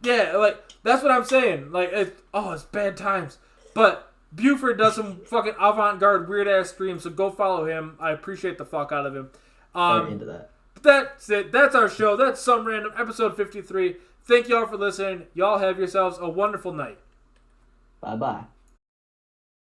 S2: yeah, like that's what I'm saying. Like, it's bad times. But Buford does some fucking avant-garde weird ass streams, so go follow him. I appreciate the fuck out of him.
S1: I'm into that.
S2: That's it. That's our show. That's Some Random, episode 53. Thank y'all for listening. Y'all have yourselves a wonderful night.
S1: Bye-bye.